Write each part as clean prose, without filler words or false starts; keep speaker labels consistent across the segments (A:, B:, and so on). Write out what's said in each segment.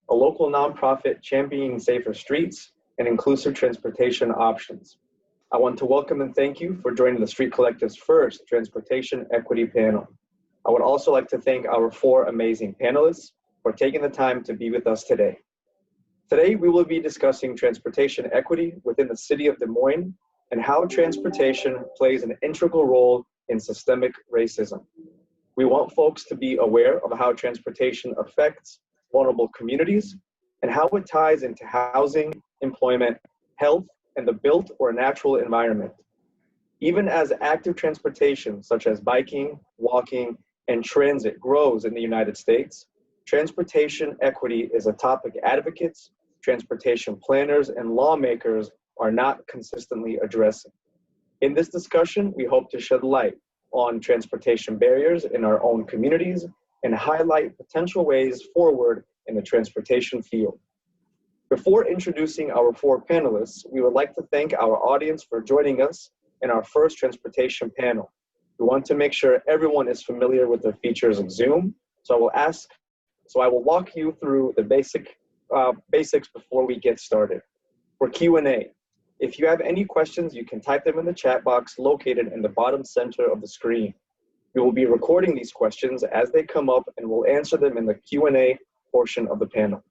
A: a local nonprofit championing safer streets and inclusive transportation options. I want to welcome and thank you for joining the Street Collective's first Transportation Equity panel. I would also like to thank our 4 amazing panelists for taking the time to be with us today. Today, we will be discussing transportation equity within the city of Des Moines and how transportation plays an integral role in systemic racism. We want folks to be aware of how transportation affects vulnerable communities and how it ties into housing, employment, health, and the built or natural environment. Even as active transportation, such as biking, walking, and transit grows in the United States, transportation equity is a topic advocates, transportation planners, and lawmakers are not consistently addressing. In this discussion, we hope to shed light on transportation barriers in our own communities and highlight potential ways forward in the transportation field. Before introducing our 4 panelists, we would like to thank our audience for joining us in our first transportation panel. We want to make sure everyone is familiar with the features of Zoom, so I will walk you through the basics before we get started. For Q&A, if you have any questions, you can type them in the chat box located in the bottom center of the screen. We will be recording these questions as they come up and we'll answer them in the Q&A portion of the panel.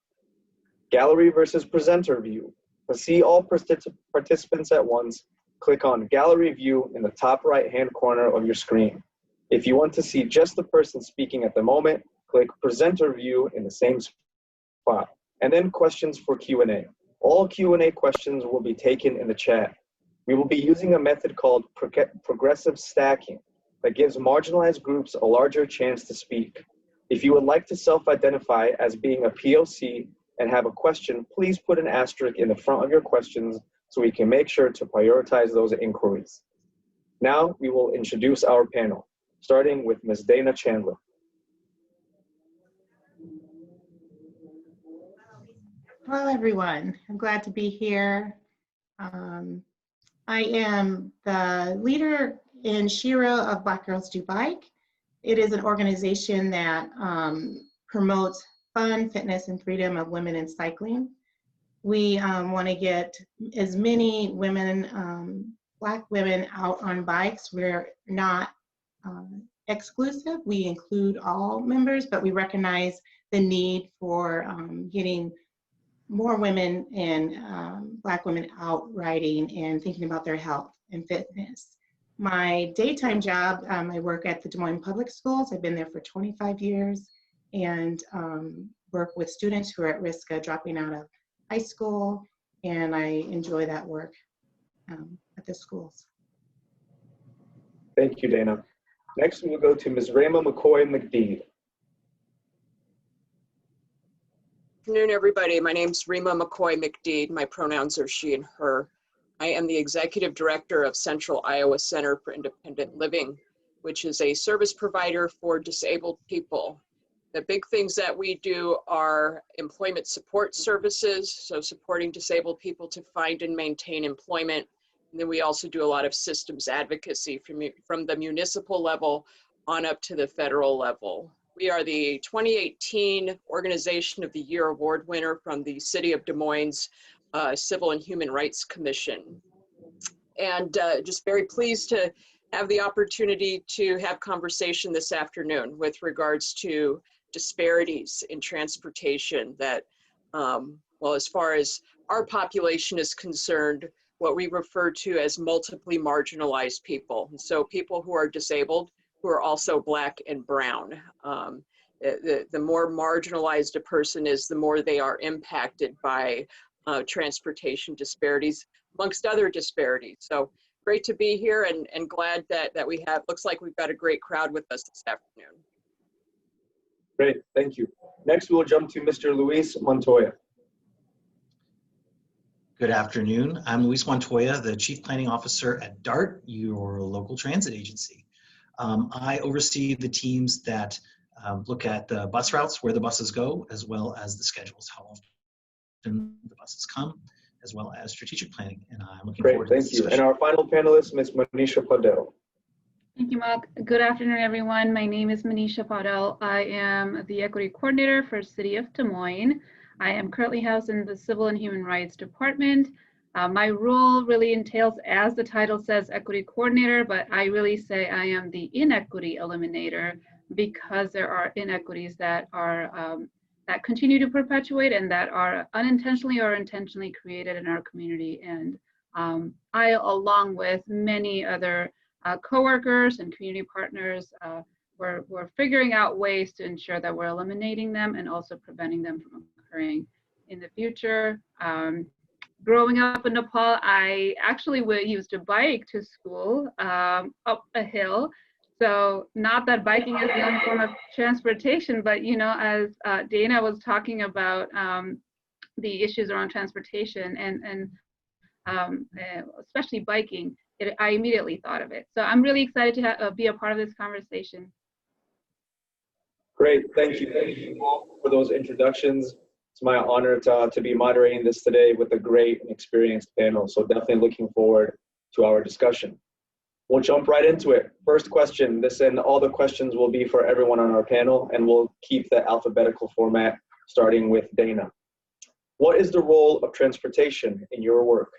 A: Gallery versus presenter view. To see all participants at once, click on Gallery View in the top right-hand corner of your screen. If you want to see just the person speaking at the moment, click Presenter View in the same spot. And then questions for Q&A. All Q&A questions will be taken in the chat. We will be using a method called progressive stacking that gives marginalized groups a larger chance to speak. If you would like to self-identify as being a POC and have a question, please put an asterisk in the front of your questions so we can make sure to prioritize those inquiries. Now we will introduce our panel, starting with Ms. Dana Chandler.
B: Hello, everyone. I'm glad to be here. I am the leader in Shira of Black Girls Do Bike. It is an organization that promotes fun, fitness, and freedom of women in cycling. We want to get as many women, Black women, out on bikes. We're not exclusive. We include all members, but we recognize the need for getting more women and Black women out riding and thinking about their health and fitness. My daytime job, I work at the Des Moines Public Schools. I've been there for 25 years and work with students who are at risk of dropping out of high school, and I enjoy that work at the schools.
A: Thank you, Dana. Next, we will go to Ms. Rama McCoy-McDeed.
C: Good afternoon, everybody. My name's Rima McCoy-McDeed. My pronouns are she and her. I am the Executive Director of Central Iowa Center for Independent Living, which is a service provider for disabled people. The big things that we do are employment support services, so supporting disabled people to find and maintain employment. And then we also do a lot of systems advocacy from the municipal level on up to the federal level. We are the 2018 Organization of the Year Award winner from the City of Des Moines Civil and Human Rights Commission. And just very pleased to have the opportunity to have conversation this afternoon with regards to disparities in transportation that, well, as far as our population is concerned, what we refer to as multiply marginalized people. And so people who are disabled, who are also Black and brown. The more marginalized a person is, the more they are impacted by transportation disparities, amongst other disparities. So great to be here and glad that we have, looks like we've got a great crowd with us this afternoon.
A: Great, thank you. Next, we will jump to Mr. Luis Montoya.
D: Good afternoon. I'm Luis Montoya, the Chief Planning Officer at DART, your local transit agency. I oversee the teams that look at the bus routes, where the buses go, as well as the schedules, how often the buses come, as well as strategic planning. And I'm looking forward to this discussion.
A: Thank you. And our final panelist, Ms. Manisha Paudel.
E: Thank you, Mark. Good afternoon, everyone. My name is Manisha Paudel. I am the Equity Coordinator for City of Des Moines. I am currently housed in the Civil and Human Rights Department. My role really entails, as the title says, equity coordinator, but I really say I am the inequity eliminator because there are inequities that are that continue to perpetuate and that are unintentionally or intentionally created in our community. And I, along with many other coworkers and community partners, we're figuring out ways to ensure that we're eliminating them and also preventing them from occurring in the future. Growing up in Nepal, I actually used a bike to school up a hill. So not that biking is the only form of transportation, but as Dana was talking about the issues around transportation and especially biking, I immediately thought of it. So I'm really excited to be a part of this conversation.
A: Great, thank you. Thank you all for those introductions. It's my honor to be moderating this today with a great and experienced panel. So definitely looking forward to our discussion. We'll jump right into it. First question, all the questions will be for everyone on our panel, and we'll keep the alphabetical format starting with Dana. What is the role of transportation in your work?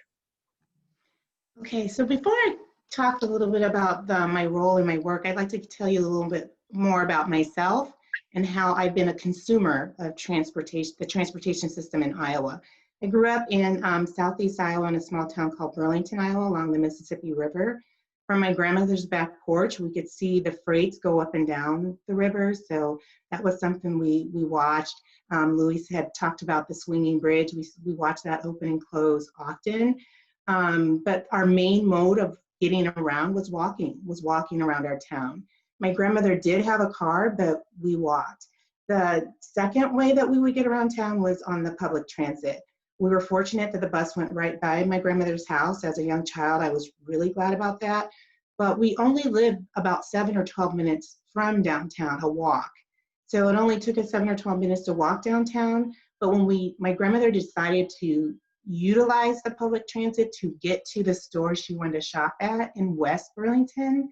B: Okay, so before I talk a little bit about my role in my work, I'd like to tell you a little bit more about myself and how I've been a consumer of transportation, the transportation system in Iowa. I grew up in Southeast Iowa in a small town called Burlington, Iowa, along the Mississippi River. From my grandmother's back porch, we could see the freights go up and down the river. So that was something we watched. Luis had talked about the swinging bridge. We watched that open and close often. But our main mode of getting around was walking around our town. My grandmother did have a car, but we walked. The second way that we would get around town was on the public transit. We were fortunate that the bus went right by my grandmother's house. As a young child, I was really glad about that. But we only lived about 7 or 12 minutes from downtown, a walk. So it only took us 7 or 12 minutes to walk downtown. But when my grandmother decided to utilize the public transit to get to the store she wanted to shop at in West Burlington,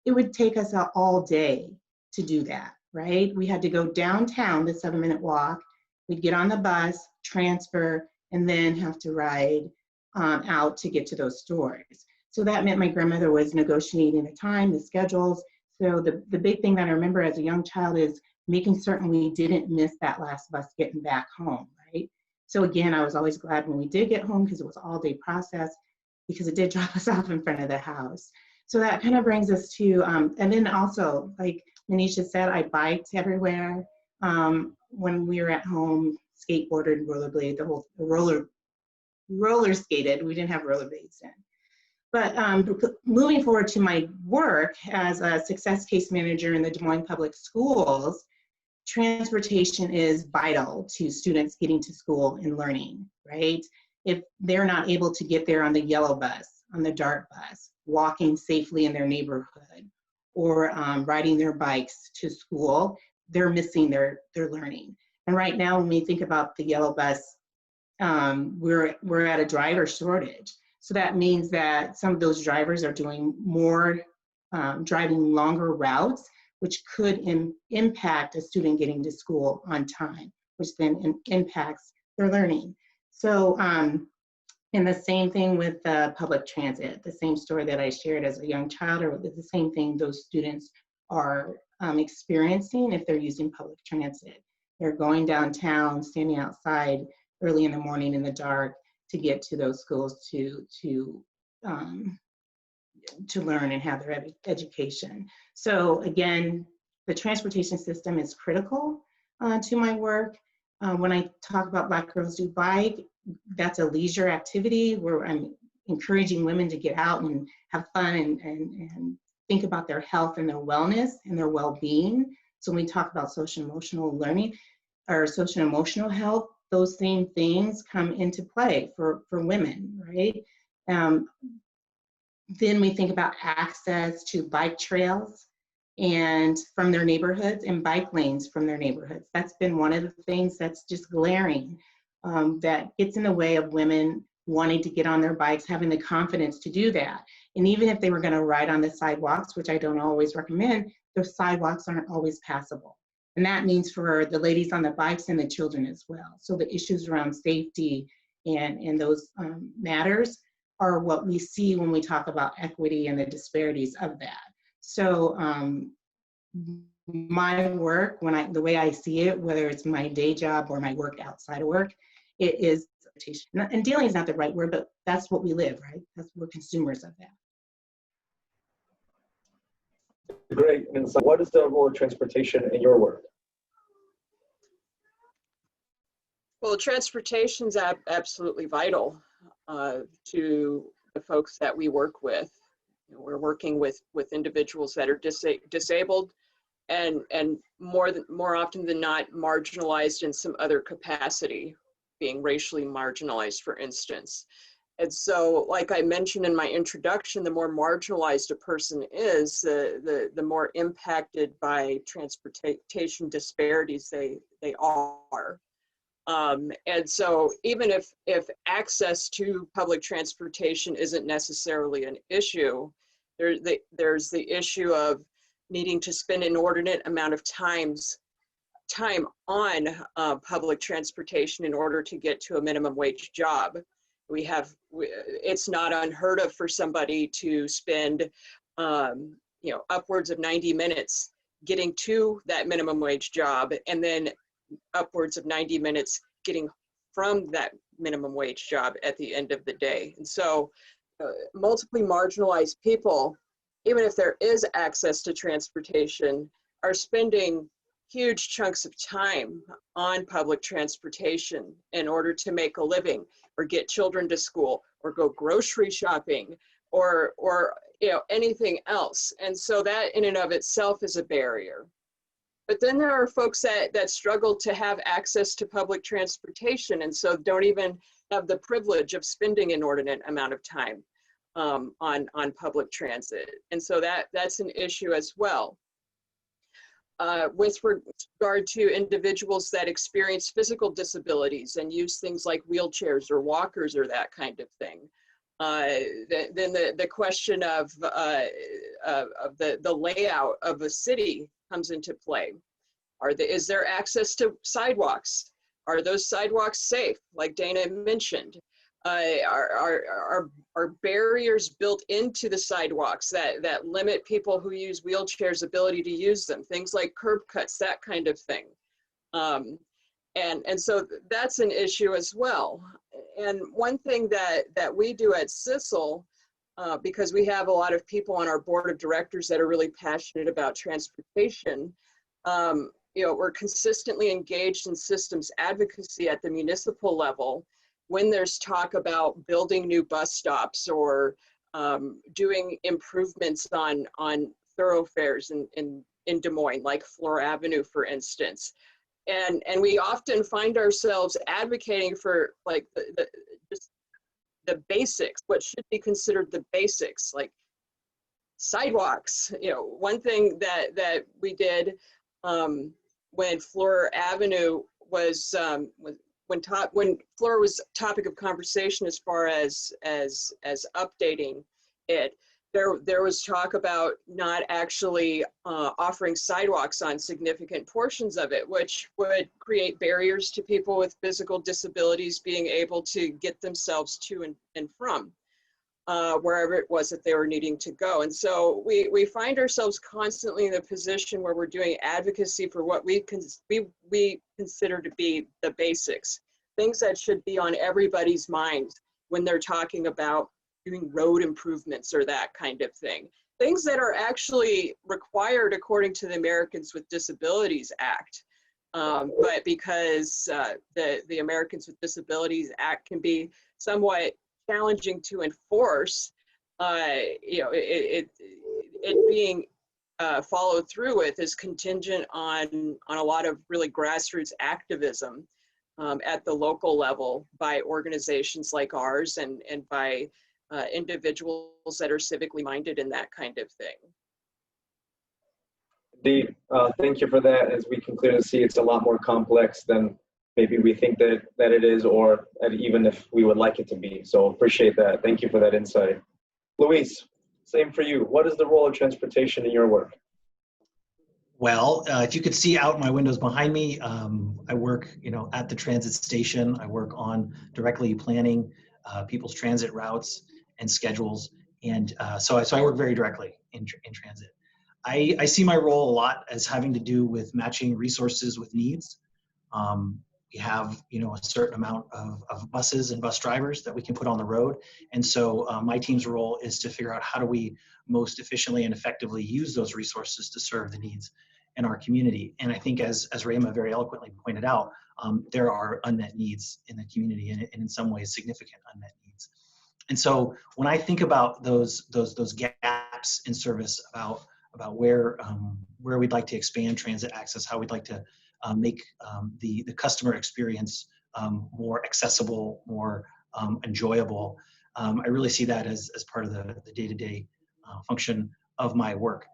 B: it would take us all day to do that, right? We had to go downtown, the 7-minute walk. We'd get on the bus, transfer, and then have to ride out to get to those stores. So that meant my grandmother was negotiating the time, the schedules. So the big thing that I remember as a young child is making certain we didn't miss that last bus getting back home, right? So again, I was always glad when we did get home because it was an all-day process, because it did drop us off in front of the house. So that kind of brings us to, and then also, like Manisha said, I biked everywhere. When we were at home, skateboarded, rollerblade, the whole roller skated. We didn't have rollerblades then. But moving forward to my work as a success case manager in the Des Moines Public Schools, transportation is vital to students getting to school and learning, right? If they're not able to get there on the yellow bus, on the dark bus, walking safely in their neighborhood, or riding their bikes to school, they're missing their learning. And right now, when we think about the yellow bus, we're at a driver shortage. So that means that some of those drivers are doing more, driving longer routes, which could impact a student getting to school on time, which then impacts their learning. So, and the same thing with public transit, the same story that I shared as a young child, or the same thing those students are experiencing if they're using public transit. They're going downtown, standing outside early in the morning in the dark to get to those schools to learn and have their education. So again, the transportation system is critical to my work. When I talk about Black Girls Do Bike, that's a leisure activity where I'm encouraging women to get out and have fun and think about their health and their wellness and their well-being. So when we talk about social emotional learning or social emotional health, those same things come into play for women, right? Then we think about access to bike trails and from their neighborhoods and bike lanes from their neighborhoods. That's been one of the things that's just glaring, that gets in the way of women wanting to get on their bikes, having the confidence to do that. And even if they were gonna ride on the sidewalks, which I don't always recommend, those sidewalks aren't always passable. And that means for the ladies on the bikes and the children as well. So the issues around safety and those matters are what we see when we talk about equity and the disparities of that. So my work, the way I see it, whether it's my day job or my work outside of work, it is, and dealing is not the right word, but that's what we live, right? We're consumers of that.
A: Great. And so what is the role of transportation in your work?
C: Well, transportation's absolutely vital to the folks that we work with. You know, we're working with individuals that are disabled and more often than not marginalized in some other capacity, being racially marginalized, for instance. And so, like I mentioned in my introduction, the more marginalized a person is, the more impacted by transportation disparities they are. And so even if access to public transportation isn't necessarily an issue, there's the issue of needing to spend an inordinate amount of time on public transportation in order to get to a minimum wage job. It's not unheard of for somebody to spend upwards of 90 minutes getting to that minimum wage job, and then upwards of 90 minutes getting from that minimum wage job at the end of the day. And so multiply marginalized people, even if there is access to transportation, are spending huge chunks of time on public transportation in order to make a living or get children to school or go grocery shopping or anything else. And so that in and of itself is a barrier. But then there are folks that struggle to have access to public transportation, and so don't even have the privilege of spending an inordinate amount of time on public transit. And so that's an issue as well. With regard to individuals that experience physical disabilities and use things like wheelchairs or walkers or that kind of thing, then the question of the layout of a city comes into play. Is there access to sidewalks? Are those sidewalks safe, like Dana mentioned? Are barriers built into the sidewalks that limit people who use wheelchairs' ability to use them? Things like curb cuts, that kind of thing. And so that's an issue as well. And one thing that we do at CISL, because we have a lot of people on our board of directors that are really passionate about transportation, we're consistently engaged in systems advocacy at the municipal level when there's talk about building new bus stops or doing improvements on thoroughfares in Des Moines, like Fleur Avenue, for instance. And we often find ourselves advocating for like just the basics, what should be considered the basics, like sidewalks. One thing that we did when Fleur Avenue was when Fleur was topic of conversation as far as updating it, there was talk about not actually offering sidewalks on significant portions of it, which would create barriers to people with physical disabilities being able to get themselves to and from wherever it was that they were needing to go. And so we find ourselves constantly in a position where we're doing advocacy for what we consider to be the basics, things that should be on everybody's mind when they're talking about doing road improvements or that kind of thing. Things that are actually required according to the Americans with Disabilities Act. But because the Americans with Disabilities Act can be somewhat challenging to enforce, it being followed through with is contingent on a lot of really grassroots activism at the local level by organizations like ours and by individuals that are civically minded and that kind of thing.
A: Indeed. Thank you for that. As we can clearly see, it's a lot more complex than maybe we think that it is, or even if we would like it to be. So appreciate that. Thank you for that insight. Luis, same for you. What is the role of transportation in your work?
D: Well, if you could see out my windows behind me, I work, at the transit station. I work on directly planning people's transit routes and schedules, and so I work very directly in transit. I see my role a lot as having to do with matching resources with needs. We have, a certain amount of buses and bus drivers that we can put on the road, and so my team's role is to figure out how do we most efficiently and effectively use those resources to serve the needs in our community. And I think as Rayma very eloquently pointed out, there are unmet needs in the community, and in some ways significant unmet needs. And so when I think about those gaps in service, about where we'd like to expand transit access, how we'd like to make the customer experience more accessible, more enjoyable, I really see that as part of the day-to-day function of my work.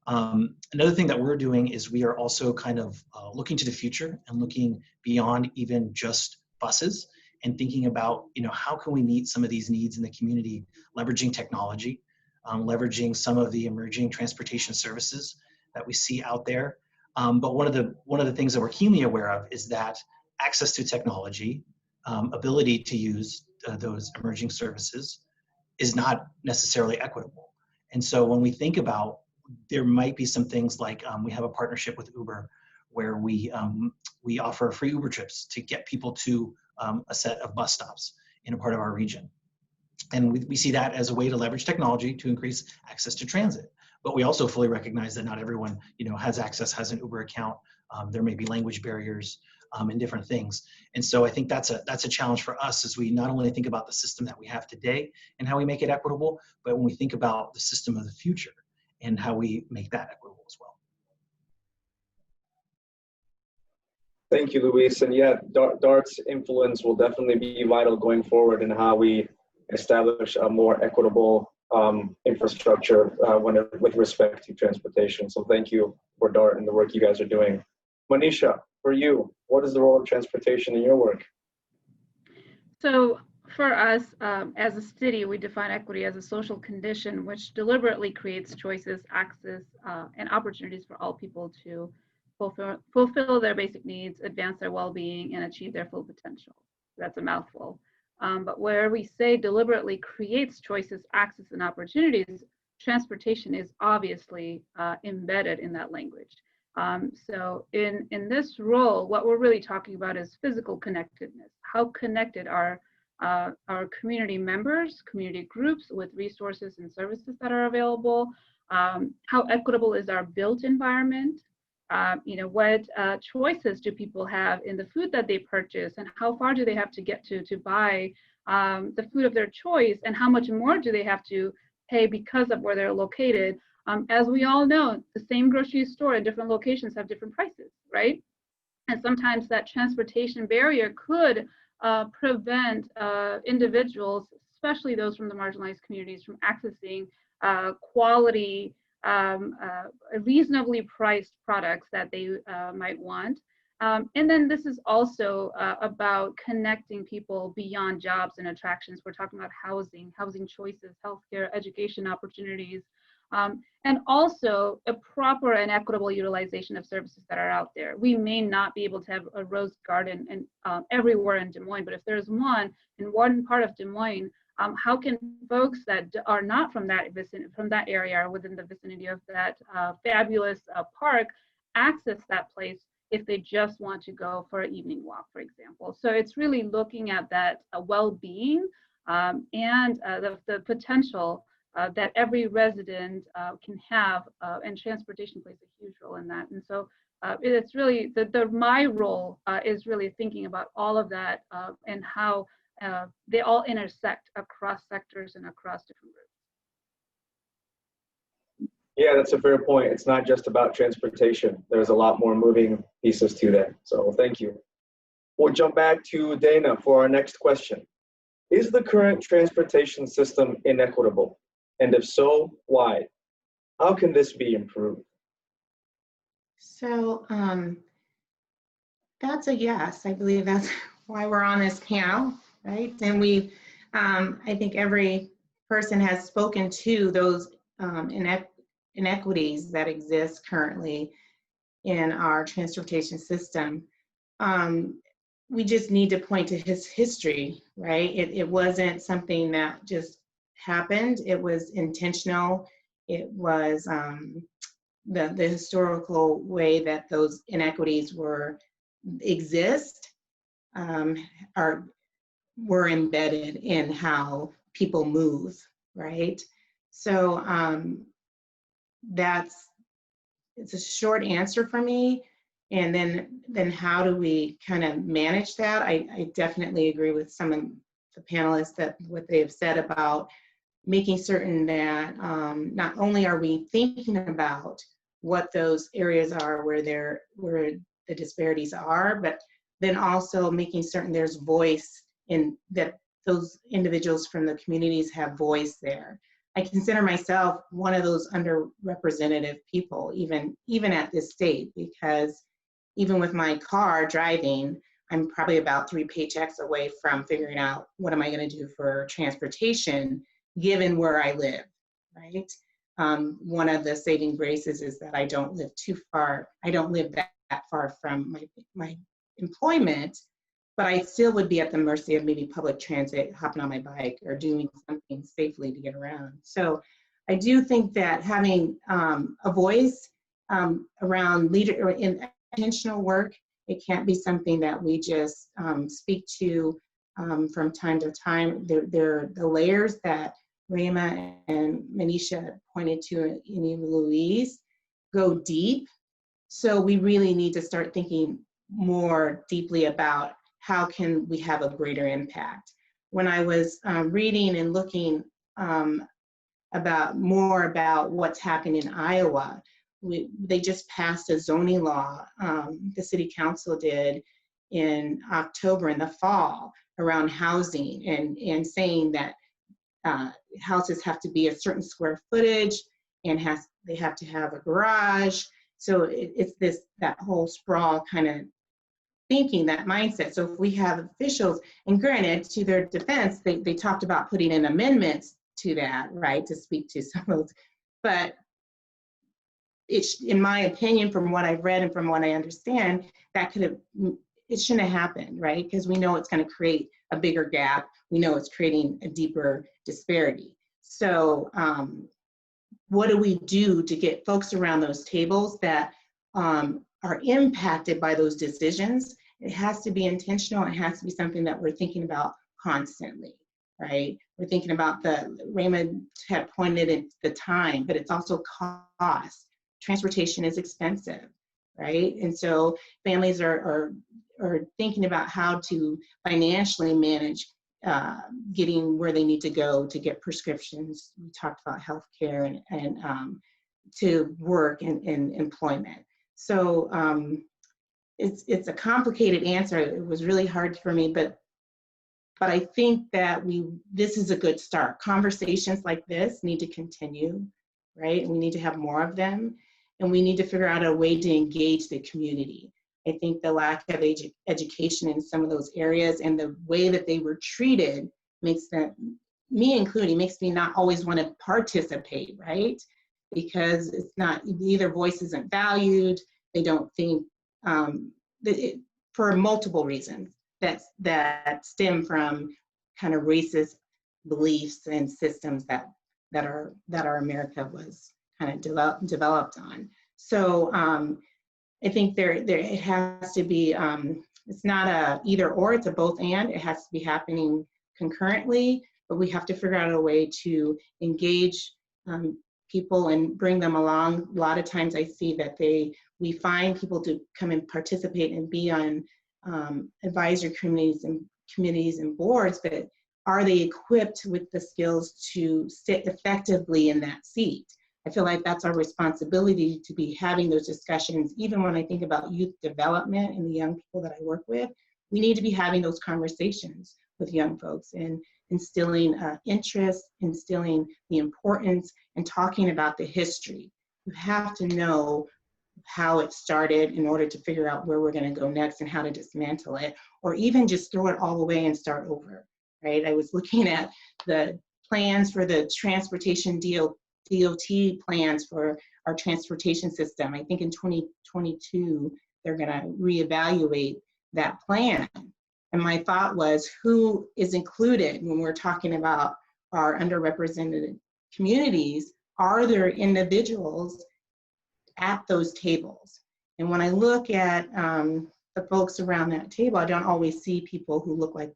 D: Another thing that we're doing is we are also kind of looking to the future and looking beyond even just buses and thinking about, how can we meet some of these needs in the community, leveraging technology, leveraging some of the emerging transportation services that we see out there. But one of the things that we're keenly aware of is that access to technology, ability to use those emerging services is not necessarily equitable. And so when we think about, there might be some things like we have a partnership with Uber where we offer free Uber trips to get people to a set of bus stops in a part of our region. And we see that as a way to leverage technology to increase access to transit. But we also fully recognize that not everyone, has access, has an Uber account. There may be language barriers and different things. And so I think that's a challenge for us as we not only think about the system that we have today and how we make it equitable, but when we think about the system of the future and how we make that equitable as well.
A: Thank you, Luis. And yeah, DART's influence will definitely be vital going forward in how we establish a more equitable infrastructure with respect to transportation. So thank you for DART and the work you guys are doing. Manisha, for you, what is the role of transportation in your work?
E: So for us, as a city, we define equity as a social condition which deliberately creates choices, access, and opportunities for all people to fulfill their basic needs, advance their well-being, and achieve their full potential. That's a mouthful. But where we say deliberately creates choices, access, and opportunities, transportation is obviously embedded in that language. So in this role, what we're really talking about is physical connectedness. How connected are our community members, community groups with resources and services that are available? How equitable is our built environment? What choices do people have in the food that they purchase, and how far do they have to get to buy the food of their choice, and how much more do they have to pay because of where they're located? As we all know, the same grocery store in different locations have different prices, right? And sometimes that transportation barrier could prevent individuals, especially those from the marginalized communities, from accessing quality, reasonably priced products that they might want. And then this is also about connecting people beyond jobs and attractions. We're talking about housing choices, healthcare, education opportunities, and also a proper and equitable utilization of services that are out there. We may not be able to have a rose garden everywhere in Des Moines, but if there's one in one part of Des Moines, how can folks that are not from that area or within the vicinity of that fabulous park access that place if they just want to go for an evening walk, for example? So it's really looking at that well-being and the potential that every resident can have, and transportation plays a huge role in that. And so it's really, my role is really thinking about all of that and how they all intersect across sectors and across different groups.
A: Yeah, that's a fair point. It's not just about transportation. There's a lot more moving pieces to that. So thank you. We'll jump back to Dana for our next question. Is the current transportation system inequitable? And if so, why? How can this be improved?
B: So that's a yes. I believe that's why we're on this panel, right? And we, I think every person has spoken to those inequities that exist currently in our transportation system. We just need to point to his history, right? It wasn't something that just happened. It was intentional. It was the historical way that those inequities exist, were embedded in how people move, right? So it's a short answer for me. And then how do we kind of manage that? I definitely agree with some of the panelists that what they have said about making certain that not only are we thinking about what those areas are where the disparities are, but then also making certain there's voice in that those individuals from the communities have voice there. I consider myself one of those underrepresented people, even at this state, because even with my car driving, I'm probably about 3 paychecks away from figuring out what am I going to do for transportation, given where I live, right? One of the saving graces is that I don't live too far. I don't live that far from my employment, but I still would be at the mercy of maybe public transit, hopping on my bike or doing something safely to get around. So I do think that having a voice around in intentional work, it can't be something that we just speak to from time to time. The layers that Rayma and Manisha pointed to in Louise go deep. So we really need to start thinking more deeply about how can we have a greater impact. When I was reading and looking about what's happened in Iowa, they just passed a zoning law, the city council did in October, in the fall, around housing and saying that houses have to be a certain square footage and they have to have a garage. So it's that whole sprawl kind of thinking, that mindset. So if we have officials, and granted, to their defense, they talked about putting in amendments to that, right, to speak to some of those, but in my opinion, from what I've read and from what I understand, it shouldn't have happened, right? Because we know it's going to create a bigger gap. We know it's creating a deeper disparity. So what do we do to get folks around those tables that are impacted by those decisions? It has to be intentional. It has to be something that we're thinking about constantly, right? We're thinking about Raymond had pointed at the time, but it's also cost. Transportation is expensive, right? And so families are thinking about how to financially manage getting where they need to go to get prescriptions. We talked about healthcare and to work and employment. So it's a complicated answer. It was really hard for me, but I think that this is a good start. Conversations like this need to continue, right? And we need to have more of them, and we need to figure out a way to engage the community. I think the lack of education in some of those areas and the way that they were treated makes me including, makes me not always want to participate, right? Because it's not, either voice isn't valued, they don't think, for multiple reasons that stem from kind of racist beliefs and systems that our America was kind of developed on. So I think it has to be, it's not a either or, it's a both and. It has to be happening concurrently, but we have to figure out a way to engage people and bring them along. A lot of times I see that we find people to come and participate and be on advisory committees and boards, but are they equipped with the skills to sit effectively in that seat? I feel like that's our responsibility, to be having those discussions. Even when I think about youth development and the young people that I work with, we need to be having those conversations with young folks and instilling interest, instilling the importance, and talking about the history. You have to know how it started in order to figure out where we're going to go next and how to dismantle it, or even just throw it all away and start over, right? I was looking at the plans for the transportation DOT plans for our transportation system. I think in 2022, they're gonna reevaluate that plan. And my thought was, who is included when we're talking about our underrepresented communities? Are there individuals at those tables? And when I look at the folks around that table, I don't always see people who look like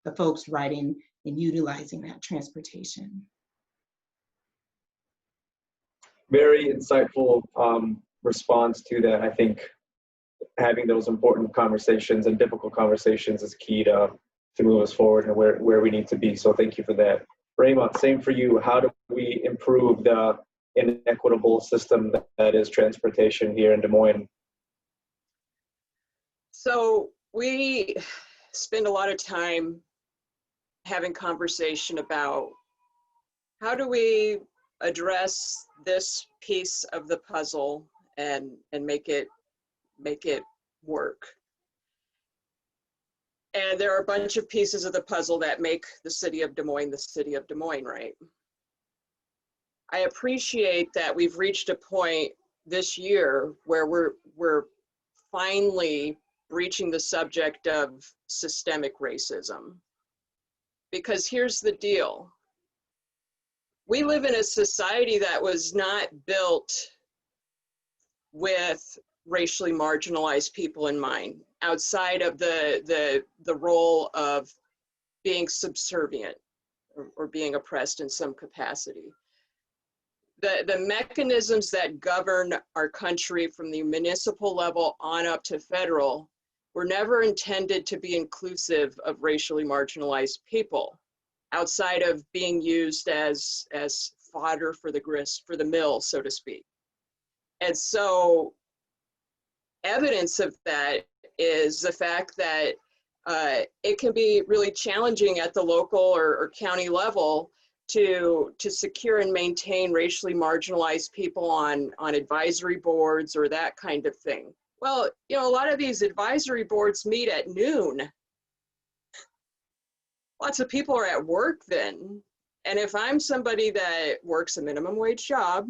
B: the folks riding and utilizing that transportation.
A: Very insightful response to that. I think having those important conversations and difficult conversations is key to move us forward and where we need to be. So thank you for that. Raymond, same for you. How do we improve the inequitable system that is transportation here in Des Moines?
C: So we spend a lot of time having conversation about how do we address this piece of the puzzle and make it work. And there are a bunch of pieces of the puzzle that make the city of Des Moines the city of Des Moines, right? I appreciate that we've reached a point this year where we're finally breaching the subject of systemic racism. Because here's the deal. We live in a society that was not built with racially marginalized people in mind, outside of the role of being subservient or being oppressed in some capacity. The mechanisms that govern our country from the municipal level on up to federal were never intended to be inclusive of racially marginalized people, outside of being used as fodder for the grist, for the mill, so to speak. And so evidence of that is the fact that it can be really challenging at the local or county level to secure and maintain racially marginalized people on advisory boards or that kind of thing. Well, you know, a lot of these advisory boards meet at noon. Lots of people are at work then. And if I'm somebody that works a minimum wage job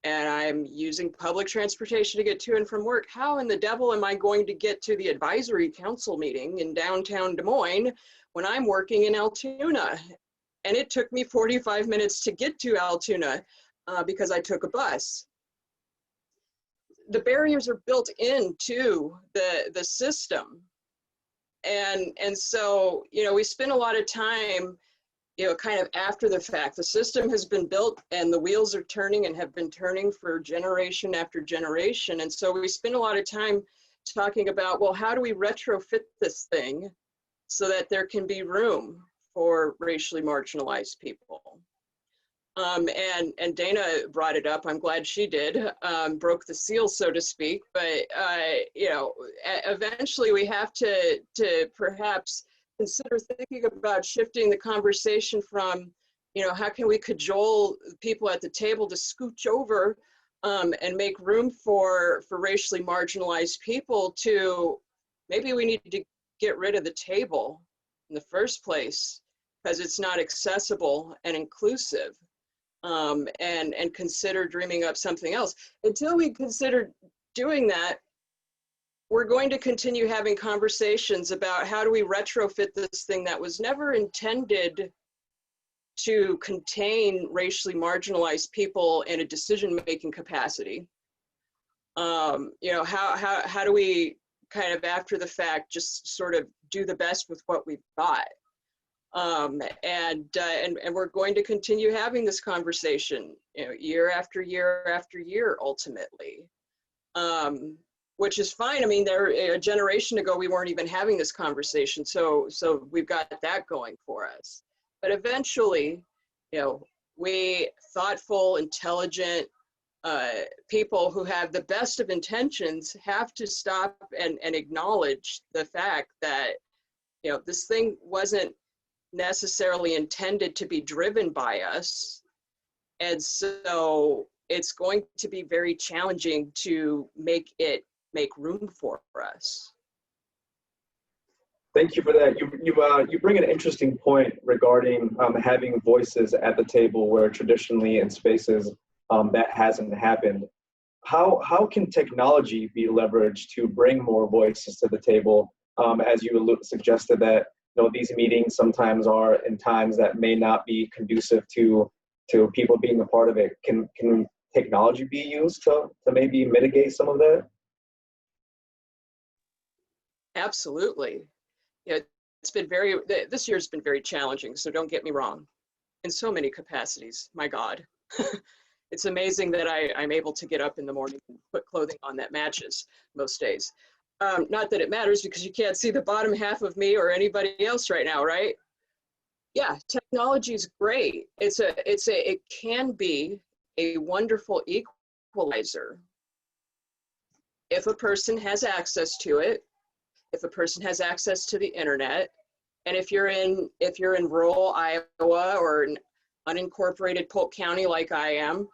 C: and I'm using public transportation to get to and from work, how in the devil am I going to get to the advisory council meeting in downtown Des Moines when I'm working in Altoona? And it took me 45 minutes to get to Altoona because I took a bus. The barriers are built into the system. And so, you know, we spend a lot of time, you know, kind of after the fact. The system has been built and the wheels are turning and have been turning for generation after generation. And so we spend a lot of time talking about, well, how do we retrofit this thing so that there can be room for racially marginalized people? And Dana brought it up. I'm glad she did, broke the seal, so to speak. But, you know, eventually we have to perhaps consider thinking about shifting the conversation from, you know, how can we cajole people at the table to scooch over and make room for racially marginalized people, to maybe we need to get rid of the table in the first place because it's not accessible and inclusive. And consider dreaming up something else. Until we consider doing that, we're going to continue having conversations about how do we retrofit this thing that was never intended to contain racially marginalized people in a decision-making capacity. You know, how do we kind of after the fact just sort of do the best with what we've got? And we're going to continue having this conversation, you know, year after year after year, ultimately, which is fine. I mean, a generation ago, we weren't even having this conversation. So we've got that going for us. But eventually, you know, we thoughtful, intelligent people who have the best of intentions have to stop and acknowledge the fact that, you know, this thing wasn't necessarily intended to be driven by us. And so it's going to be very challenging to make room for us.
A: Thank you for that. You bring an interesting point regarding having voices at the table where traditionally in spaces that hasn't happened. how can technology be leveraged to bring more voices to the table? As you suggested that these meetings sometimes are in times that may not be conducive to people being a part of it. Can technology be used to maybe mitigate some of that?
C: Absolutely. Yeah, this year's been very challenging, so don't get me wrong, in so many capacities, my God. It's amazing that I'm able to get up in the morning and put clothing on that matches most days. Not that it matters because you can't see the bottom half of me or anybody else right now, right? Yeah, technology is great. It can be a wonderful equalizer if a person has access to it, if a person has access to the internet, and if you're in rural Iowa or an unincorporated Polk County like I am,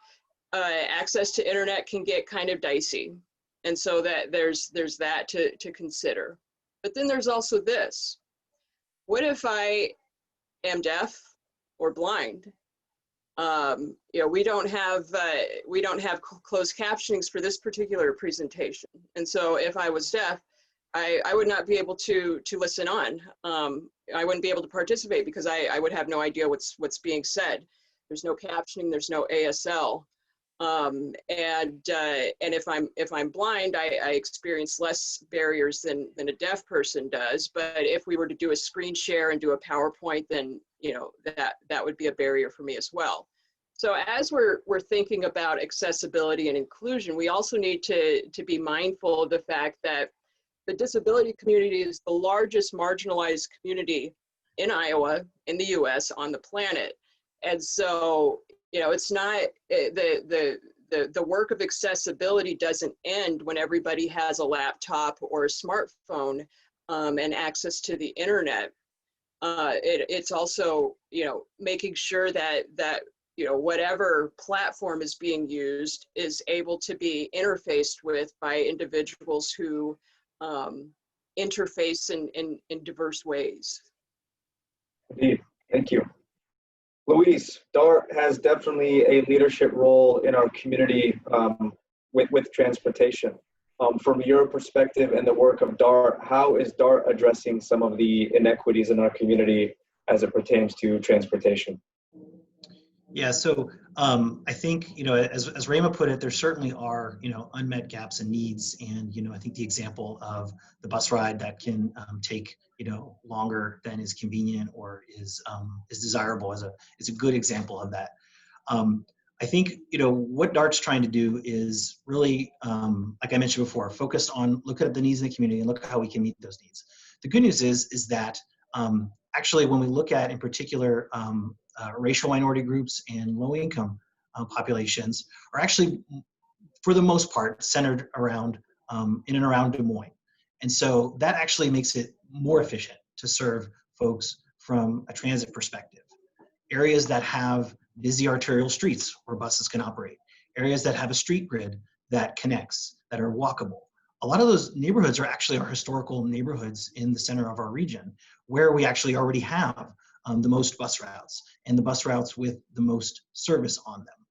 C: access to internet can get kind of dicey. And so that there's that to consider. But then there's also this. What if I am deaf or blind? We don't have closed captionings for this particular presentation. And so if I was deaf, I would not be able to listen on. I wouldn't be able to participate because I would have no idea what's being said. There's no captioning, there's no ASL. And if I'm blind, I experience less barriers than a deaf person does. But if we were to do a screen share and do a PowerPoint, then that would be a barrier for me as well. So as we're thinking about accessibility and inclusion, we also need to be mindful of the fact that the disability community is the largest marginalized community in Iowa, in the US, on the planet. And so, it's not, the work of accessibility doesn't end when everybody has a laptop or a smartphone and access to the internet. It's also, making sure that whatever platform is being used is able to be interfaced with by individuals who interface in diverse ways.
A: Indeed. Thank you. Luis, DART has definitely a leadership role in our community with transportation. From your perspective and the work of DART, how is DART addressing some of the inequities in our community as it pertains to transportation?
D: Yeah, so I think, as Rayma put it, there certainly are, unmet gaps and needs. And, I think the example of the bus ride that can take, longer than is convenient or is desirable is a good example of that. I think, what DART's trying to do is really, like I mentioned before, focused on look at the needs in the community and look at how we can meet those needs. The good news is that actually, when we look at, in particular, racial minority groups and low-income populations are actually, for the most part, centered around in and around Des Moines. And so that actually makes it more efficient to serve folks from a transit perspective. Areas that have busy arterial streets where buses can operate. Areas that have a street grid that connects, that are walkable. A lot of those neighborhoods are actually our historical neighborhoods in the center of our region, where we actually already have the most bus routes and the bus routes with the most service on them.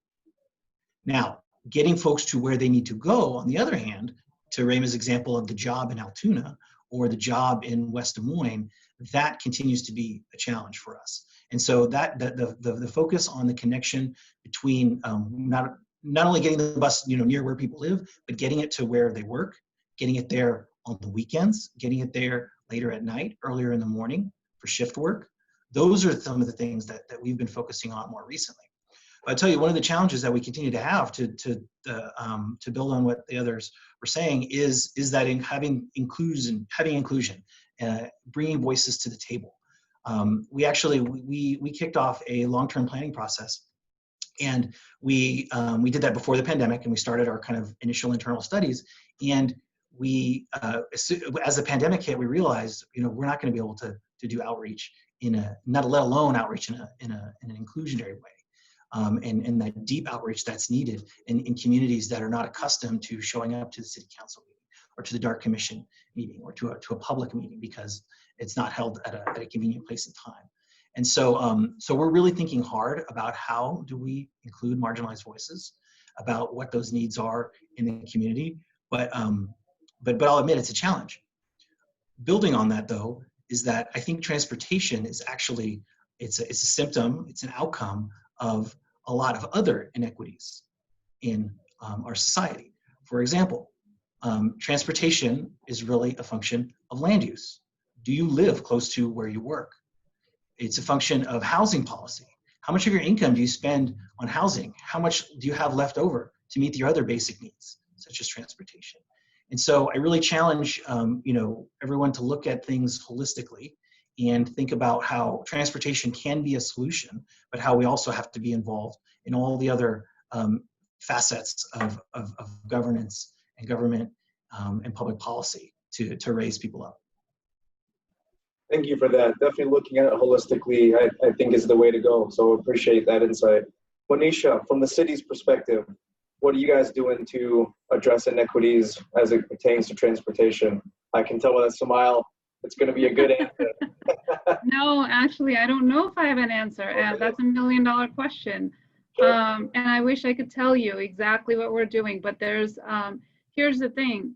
D: Now, getting folks to where they need to go, on the other hand, to Rayma's example of the job in Altoona or the job in West Des Moines, that continues to be a challenge for us. And so that the focus on the connection between not only getting the bus near where people live, but getting it to where they work, getting it there on the weekends, getting it there later at night, earlier in the morning for shift work. Those are some of the things that we've been focusing on more recently. But I'll tell you, one of the challenges that we continue to have to build on what the others were saying is that in having inclusion, bringing voices to the table. We actually kicked off a long-term planning process, and we did that before the pandemic, and we started our kind of initial internal studies. And we, as the pandemic hit, we realized we're not going to be able to do outreach let alone outreach in an inclusionary way. And that deep outreach that's needed in communities that are not accustomed to showing up to the city council meeting or to the DART commission meeting or to a public meeting because it's not held at a convenient place and time. And so we're really thinking hard about how do we include marginalized voices. about what those needs are in the community. But I'll admit it's a challenge. Building on that, though, is that I think transportation is actually, it's a symptom, it's an outcome of a lot of other inequities in our society. For example, transportation is really a function of land use. Do you live close to where you work? It's a function of housing policy. How much of your income do you spend on housing? How much do you have left over to meet your other basic needs, such as transportation? And so I really challenge everyone to look at things holistically and think about how transportation can be a solution, but how we also have to be involved in all the other facets of governance and government and public policy to raise people up.
A: Thank you for that. Definitely looking at it holistically, I think is the way to go. So appreciate that insight. Monisha, from the city's perspective, what are you guys doing to address inequities as it pertains to transportation? I can tell by the smile, it's going to be a good answer.
E: No, actually, I don't know if I have an answer.
A: Okay.
E: That's $1 million question.
A: Sure.
E: And I wish I could tell you exactly what we're doing, but here's the thing.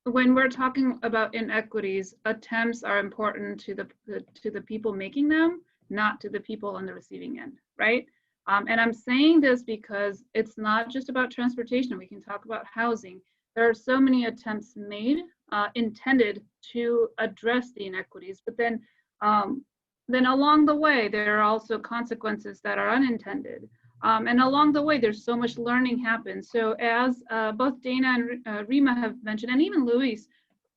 E: When we're talking about inequities, attempts are important to the people making them, not to the people on the receiving end, right? And I'm saying this because it's not just about transportation. We can talk about housing. There are so many attempts made, intended to address the inequities, but then along the way, there are also consequences that are unintended. And along the way, there's so much learning happens. So as both Dana and Rima have mentioned, and even Luis,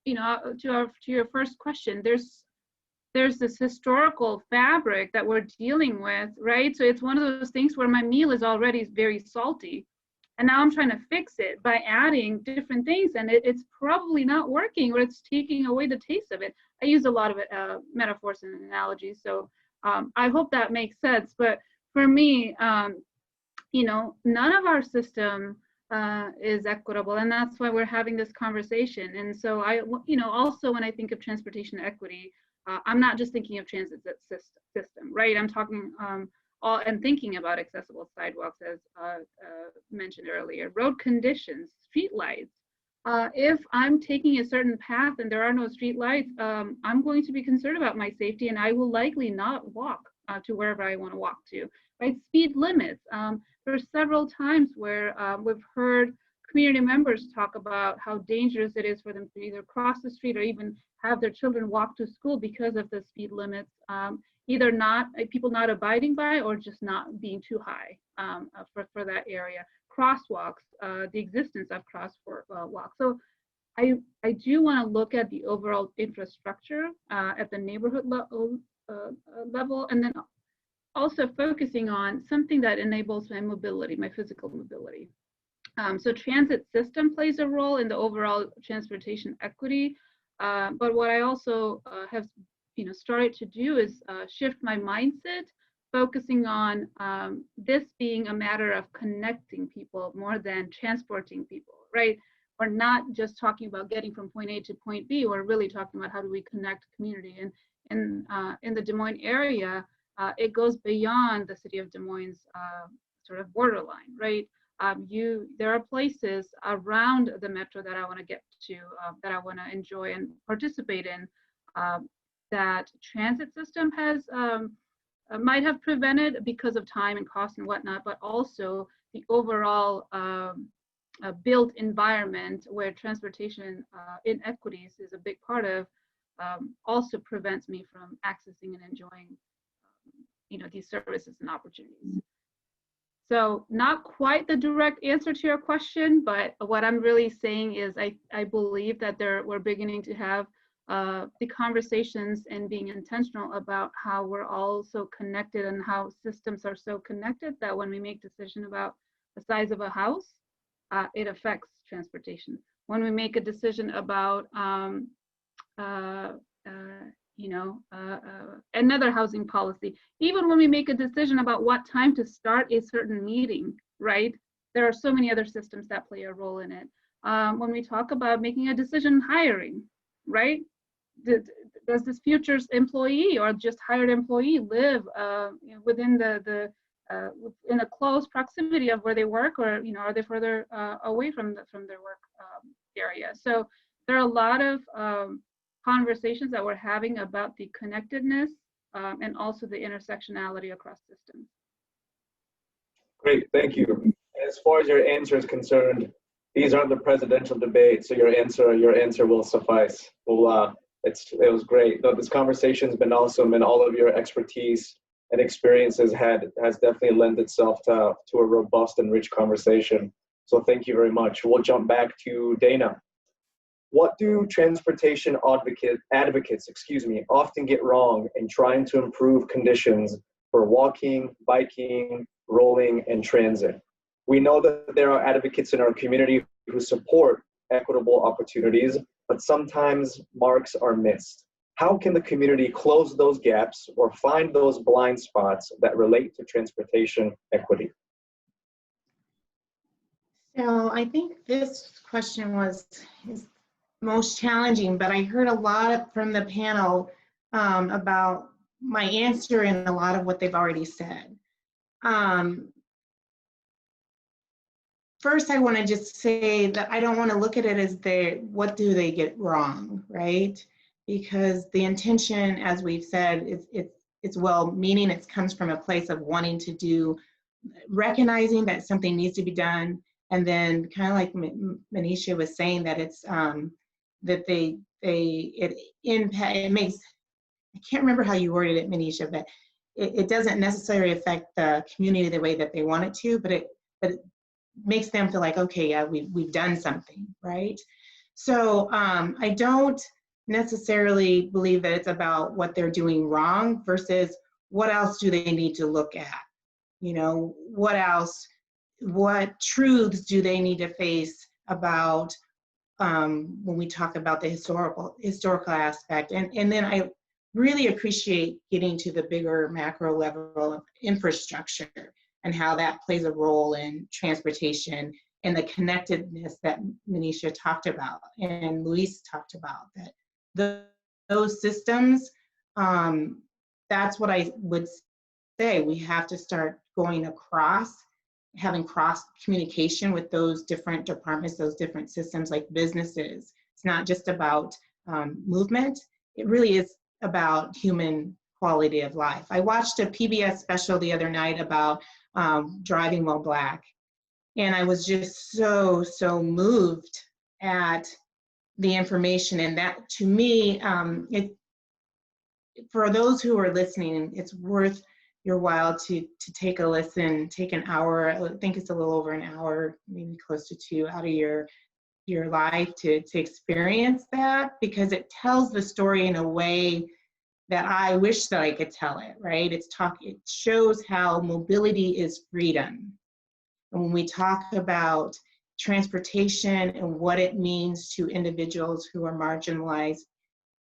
E: to your first question, there's this historical fabric that we're dealing with, right? So it's one of those things where my meal is already very salty, and now I'm trying to fix it by adding different things, and it's probably not working, or it's taking away the taste of it. I use a lot of metaphors and analogies, so I hope that makes sense. But for me, none of our system is equitable, and that's why we're having this conversation. And so also when I think of transportation equity, I'm not just thinking of transit system, right? I'm talking and thinking about accessible sidewalks, as mentioned earlier, road conditions, street lights. If I'm taking a certain path and there are no street lights, I'm going to be concerned about my safety, and I will likely not walk to wherever I want to walk to, right? Speed limits. There are several times where we've heard community members talk about how dangerous it is for them to either cross the street or even have their children walk to school because of the speed limits, either people not abiding by or just not being too high for that area. Crosswalks, the existence of crosswalks. So I do want to look at the overall infrastructure at the neighborhood level, and then also focusing on something that enables my mobility, my physical mobility. So transit system plays a role in the overall transportation equity. But what I also have started to do is shift my mindset, focusing on this being a matter of connecting people more than transporting people, right? We're not just talking about getting from point A to point B, we're really talking about how do we connect community. And in the Des Moines area, it goes beyond the city of Des Moines sort of borderline, right? There are places around the metro that I want to get to, that I want to enjoy and participate in, that transit system has might have prevented because of time and cost and whatnot, but also the overall built environment where transportation inequities is a big part of, also prevents me from accessing and enjoying these services and opportunities. So not quite the direct answer to your question, but what I'm really saying is I believe that we're beginning to have the conversations and being intentional about how we're all so connected and how systems are so connected that when we make decision about the size of a house, it affects transportation. When we make a decision about another housing policy, even when we make a decision about what time to start a certain meeting, right? There are so many other systems that play a role in it. When we talk about making a decision hiring, right? Does this future's employee or just hired employee live within the in a close proximity of where they work, or are they further away from their work area. So there are a lot of conversations that we're having about the connectedness and also the intersectionality across systems.
A: Great, thank you. As far as your answer is concerned, these aren't the presidential debates, so your answer will suffice. Well, it was great. No, this conversation has been awesome, and all of your expertise and experiences has definitely lent itself to a robust and rich conversation. So thank you very much. We'll jump back to Dana. What do transportation advocates often get wrong in trying to improve conditions for walking, biking, rolling, and transit? We know that there are advocates in our community who support equitable opportunities, but sometimes marks are missed. How can the community close those gaps or find those blind spots that relate to transportation equity?
B: So I think this question is most challenging, but I heard a lot from the panel about my answer and a lot of what they've already said. First, I want to just say that I don't want to look at it as what do they get wrong, right? Because the intention, as we've said, it's well-meaning. It comes from a place of wanting to do, recognizing that something needs to be done, and then kind of like Manisha was saying, that it's that it makes, I can't remember how you worded it, Manisha, but it doesn't necessarily affect the community the way that they want it to, but it makes them feel like, okay, yeah, we've done something, right? So I don't necessarily believe that it's about what they're doing wrong versus what else do they need to look at? What else, what truths do they need to face about when we talk about the historical aspect? And then I really appreciate getting to the bigger macro level of infrastructure and how that plays a role in transportation and the connectedness that Manisha talked about and Luis talked about, that those systems, that's what I would say. We have to start going across, having cross communication with those different departments, those different systems like businesses. It's not just about movement. It really is about human quality of life. I watched a PBS special the other night about driving while Black. And I was just so moved at the information. And that, to me, for those who are listening, it's worth your while to take a listen, take an hour. I think it's a little over an hour, maybe close to 2 out of your life to experience that, because it tells the story in a way that I wish that I could tell it, right? It shows how mobility is freedom. And when we talk about transportation and what it means to individuals who are marginalized,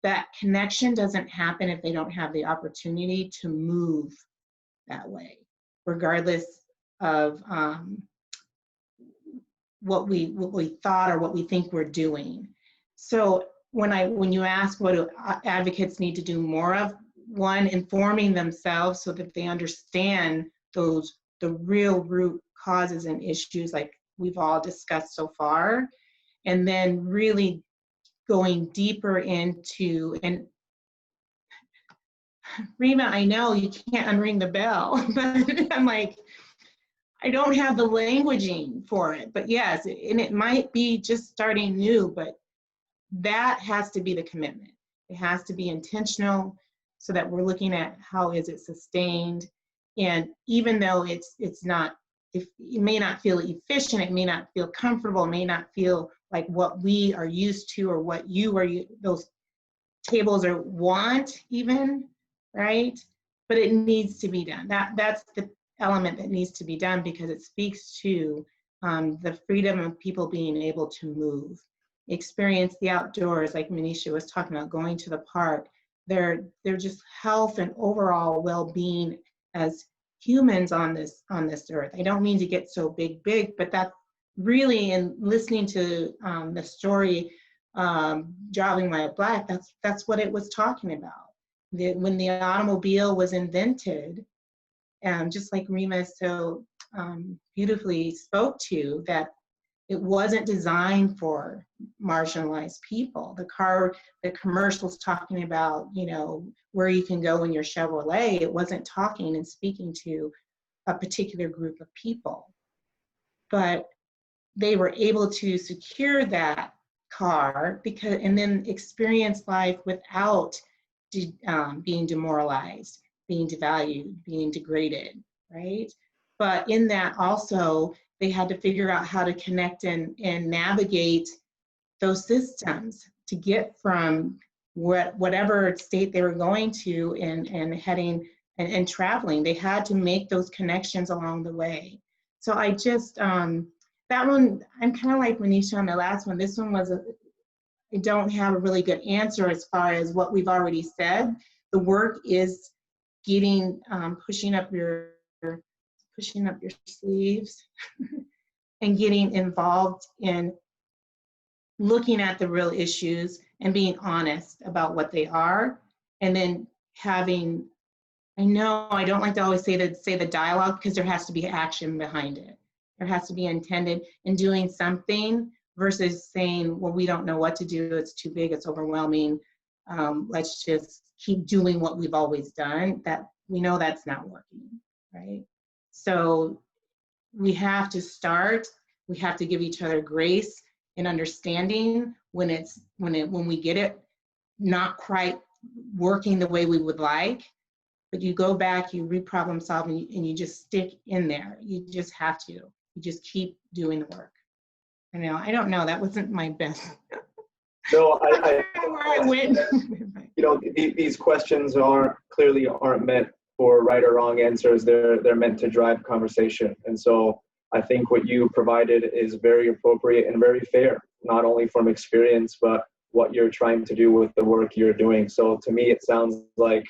B: that connection doesn't happen if they don't have the opportunity to move that way, regardless of what we thought or what we think we're doing. So when you ask what do advocates need to do more of, one, informing themselves so that they understand the real root causes and issues like we've all discussed so far, and then really going deeper into, and Rima, I know you can't unring the bell, but I'm like, I don't have the languaging for it, but yes, and it might be just starting new, but that has to be the commitment. It has to be intentional so that we're looking at how is it sustained. And even though it's not, it may not feel efficient, it may not feel comfortable, it may not feel like what we are used to or what those tables are want even, right? But it needs to be done. That's the element that needs to be done, because it speaks to the freedom of people being able to move, experience the outdoors, like Manisha was talking about, going to the park. They're just health and overall well-being as humans on this earth. I don't mean to get so big, but that's really, in listening to the story, Driving While Black, that's what it was talking about. When the automobile was invented, And just like Rima so beautifully spoke to, that it wasn't designed for marginalized people. The commercials talking about, you know, where you can go in your Chevrolet, it wasn't talking and speaking to a particular group of people. But they were able to secure that car and then experience life without being demoralized, being devalued, being degraded, right? But in that also, they had to figure out how to connect and navigate those systems to get from whatever state they were going to and heading and traveling. They had to make those connections along the way. So I just, that one, I'm kind of like Manisha on the last one. This one was I don't have a really good answer as far as what we've already said. The work is getting, pushing up your sleeves and getting involved in looking at the real issues and being honest about what they are, and then having, I know I don't like to always say the dialogue, because there has to be action behind it. There has to be intended in doing something versus saying, well, we don't know what to do, it's too big, it's overwhelming, let's just keep doing what we've always done. That we know that's not working, right? So we have to start, we have to give each other grace and understanding when we get it not quite working the way we would like. But you go back, you re-problem solve, and you just stick in there. You just have to. You just keep doing the work. I don't know. That wasn't my best.
A: No,
B: where I went.
A: You know, these questions aren't meant for right or wrong answers. They're meant to drive conversation. And so I think what you provided is very appropriate and very fair, not only from experience, but what you're trying to do with the work you're doing. So to me, it sounds like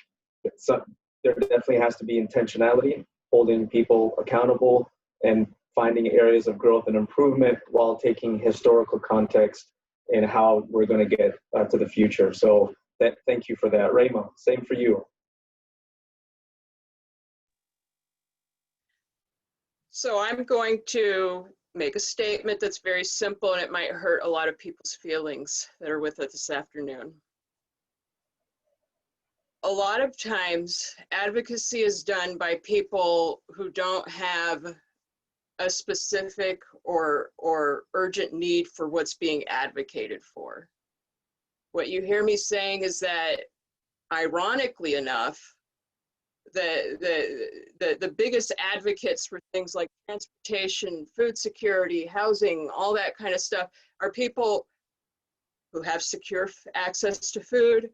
A: there definitely has to be intentionality, holding people accountable and finding areas of growth and improvement while taking historical context in how we're going to get to the future. So thank you for that. Rayma, same for you.
C: So I'm going to make a statement that's very simple, and it might hurt a lot of people's feelings that are with us this afternoon. A lot of times, advocacy is done by people who don't have a specific or urgent need for what's being advocated for. What you hear me saying is that, ironically enough, the biggest advocates for things like transportation, food security, housing, all that kind of stuff are people who have secure access to food,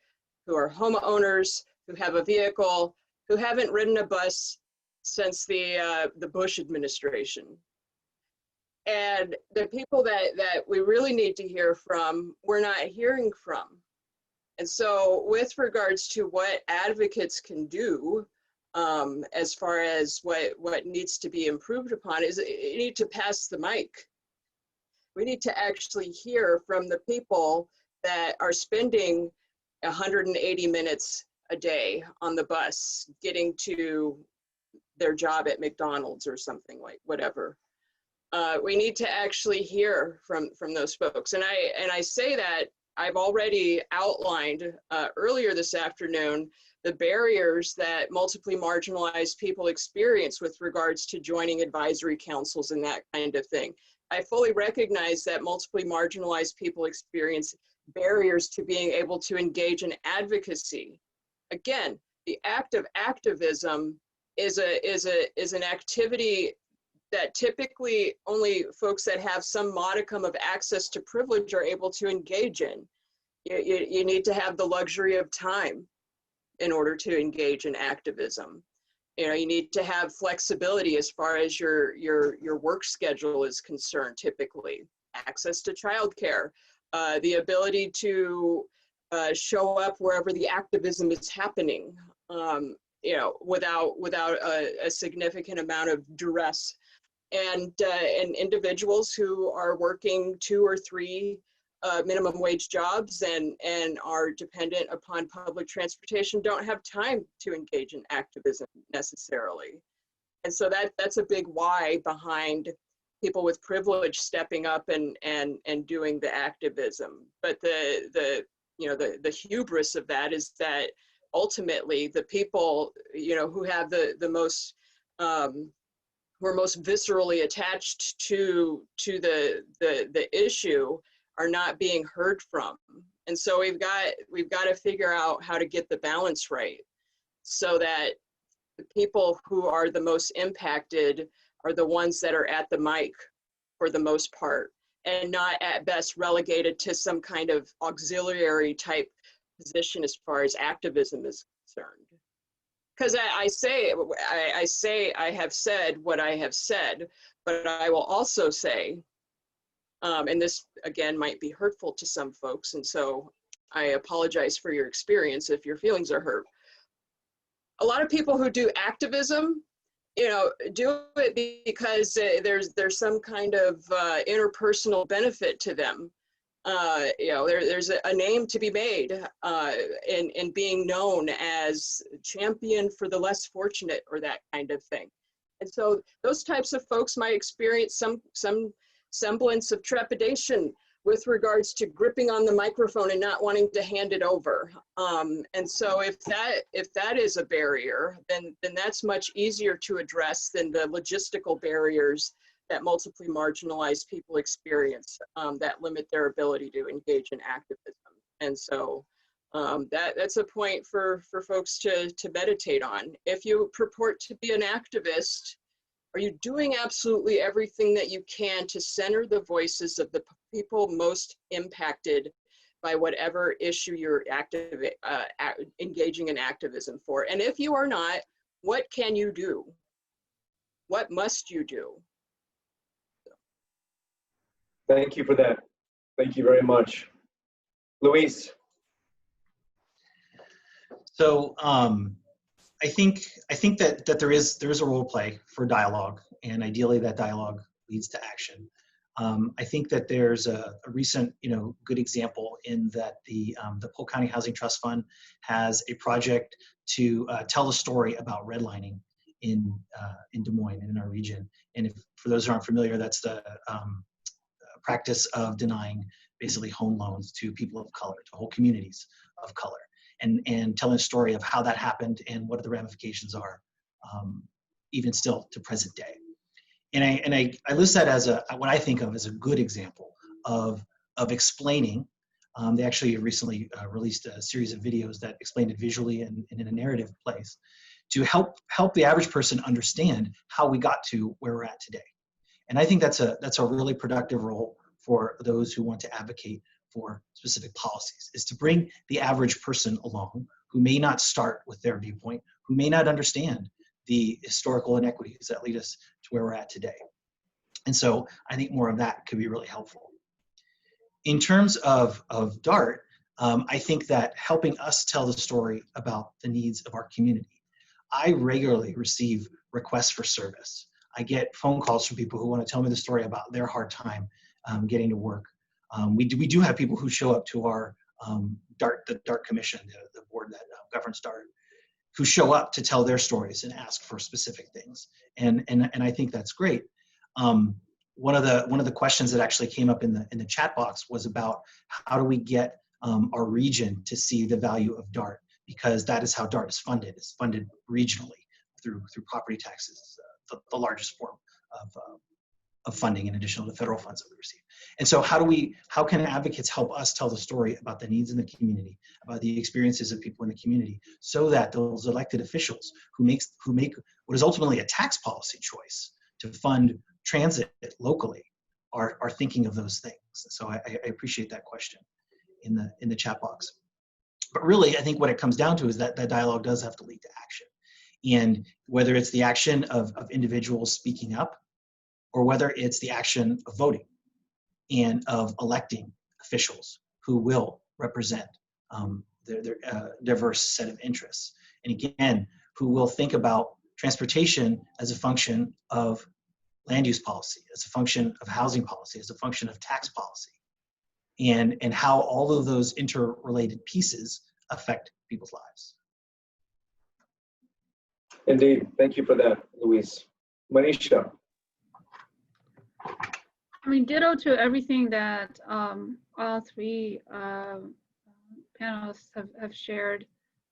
C: who are homeowners, who have a vehicle, who haven't ridden a bus since the Bush administration. And the people that we really need to hear from, we're not hearing from. And so with regards to what advocates can do, as far as what needs to be improved upon, is you need to pass the mic. We need to actually hear from the people that are spending 180 minutes a day on the bus getting to their job at McDonald's or something, like whatever. We need to actually hear from those folks. And I say that I've already outlined earlier this afternoon the barriers that multiply marginalized people experience with regards to joining advisory councils and that kind of thing. I fully recognize that multiply marginalized people experience barriers to being able to engage in advocacy. Again, the act of activism is an activity that typically only folks that have some modicum of access to privilege are able to engage in. You need to have the luxury of time in order to engage in activism. You need to have flexibility as far as your work schedule is concerned, typically. Access to childcare, the ability to show up wherever the activism is happening, without a significant amount of duress. And individuals who are working 2 or 3 minimum wage jobs and are dependent upon public transportation don't have time to engage in activism necessarily. And so that's a big why behind people with privilege stepping up and doing the activism. But the hubris of that is that ultimately the people, who have the most, who are most viscerally attached to the issue are not being heard from. And so we've got to figure out how to get the balance right so that the people who are the most impacted are the ones that are at the mic for the most part, and not at best relegated to some kind of auxiliary type position as far as activism is concerned. Because I have said what I have said, but I will also say, and this again might be hurtful to some folks, and so I apologize for your experience if your feelings are hurt. A lot of people who do activism, do it because there's some kind of interpersonal benefit to them. There's a name to be made in being known as champion for the less fortunate or that kind of thing. And so those types of folks might experience some semblance of trepidation with regards to gripping on the microphone and not wanting to hand it over. And so if that is a barrier, then that's much easier to address than the logistical barriers that multiply marginalized people experience that limit their ability to engage in activism. And so that's a point for folks to meditate on. If you purport to be an activist, are you doing absolutely everything that you can to center the voices of the people most impacted by whatever issue you're engaging in activism for? And if you are not, what can you do? What must you do?
A: Thank you for that. Thank you very much. Luis.
D: So I think that there is a role to play for dialogue, and ideally that dialogue leads to action. I think that there's a recent, good example in that the Polk County Housing Trust Fund has a project to tell the story about redlining in Des Moines and in our region. And for those who aren't familiar, that's the practice of denying basically home loans to people of color, to whole communities of color, and telling a story of how that happened and what the ramifications are, even still to present day. And I list that as what I think of as a good example of explaining. They actually recently released a series of videos that explained it visually and in a narrative place to help the average person understand how we got to where we're at today. And I think that's a really productive role for those who want to advocate for specific policies, is to bring the average person along who may not start with their viewpoint, who may not understand the historical inequities that lead us to where we're at today. And so I think more of that could be really helpful. In terms of DART, I think that helping us tell the story about the needs of our community. I regularly receive requests for service. I get phone calls from people who want to tell me the story about their hard time getting to work. We do have people who show up to our the DART commission, the board that governs DART, who show up to tell their stories and ask for specific things, and I think that's great. One of the questions that actually came up in the chat box was about how do we get our region to see the value of DART, because that is how DART is funded. It's funded regionally through property taxes, the largest form of funding in addition to the federal funds that we receive. And so how can advocates help us tell the story about the needs in the community, about the experiences of people in the community, so that those elected officials who make what is ultimately a tax policy choice to fund transit locally are thinking of those things. So I appreciate that question in the chat box. But really, I think what it comes down to is that dialogue does have to lead to action. And whether it's the action of individuals speaking up, or whether it's the action of voting and of electing officials who will represent their diverse set of interests. And again, who will think about transportation as a function of land use policy, as a function of housing policy, as a function of tax policy, and how all of those interrelated pieces affect people's lives.
A: Indeed. Thank you for that, Luis. Manisha.
E: I mean, ditto to everything that all three panelists have shared.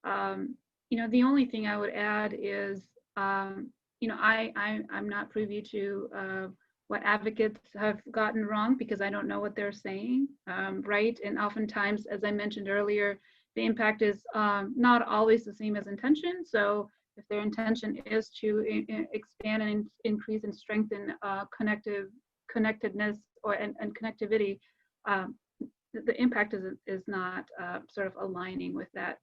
E: You know, the only thing I would add is, you know, I'm not privy to what advocates have gotten wrong because I don't know what they're saying, right? And oftentimes, as I mentioned earlier, the impact is not always the same as intention. So if their intention is to expand and increase and strengthen connectedness and connectivity, the impact is not sort of aligning with that.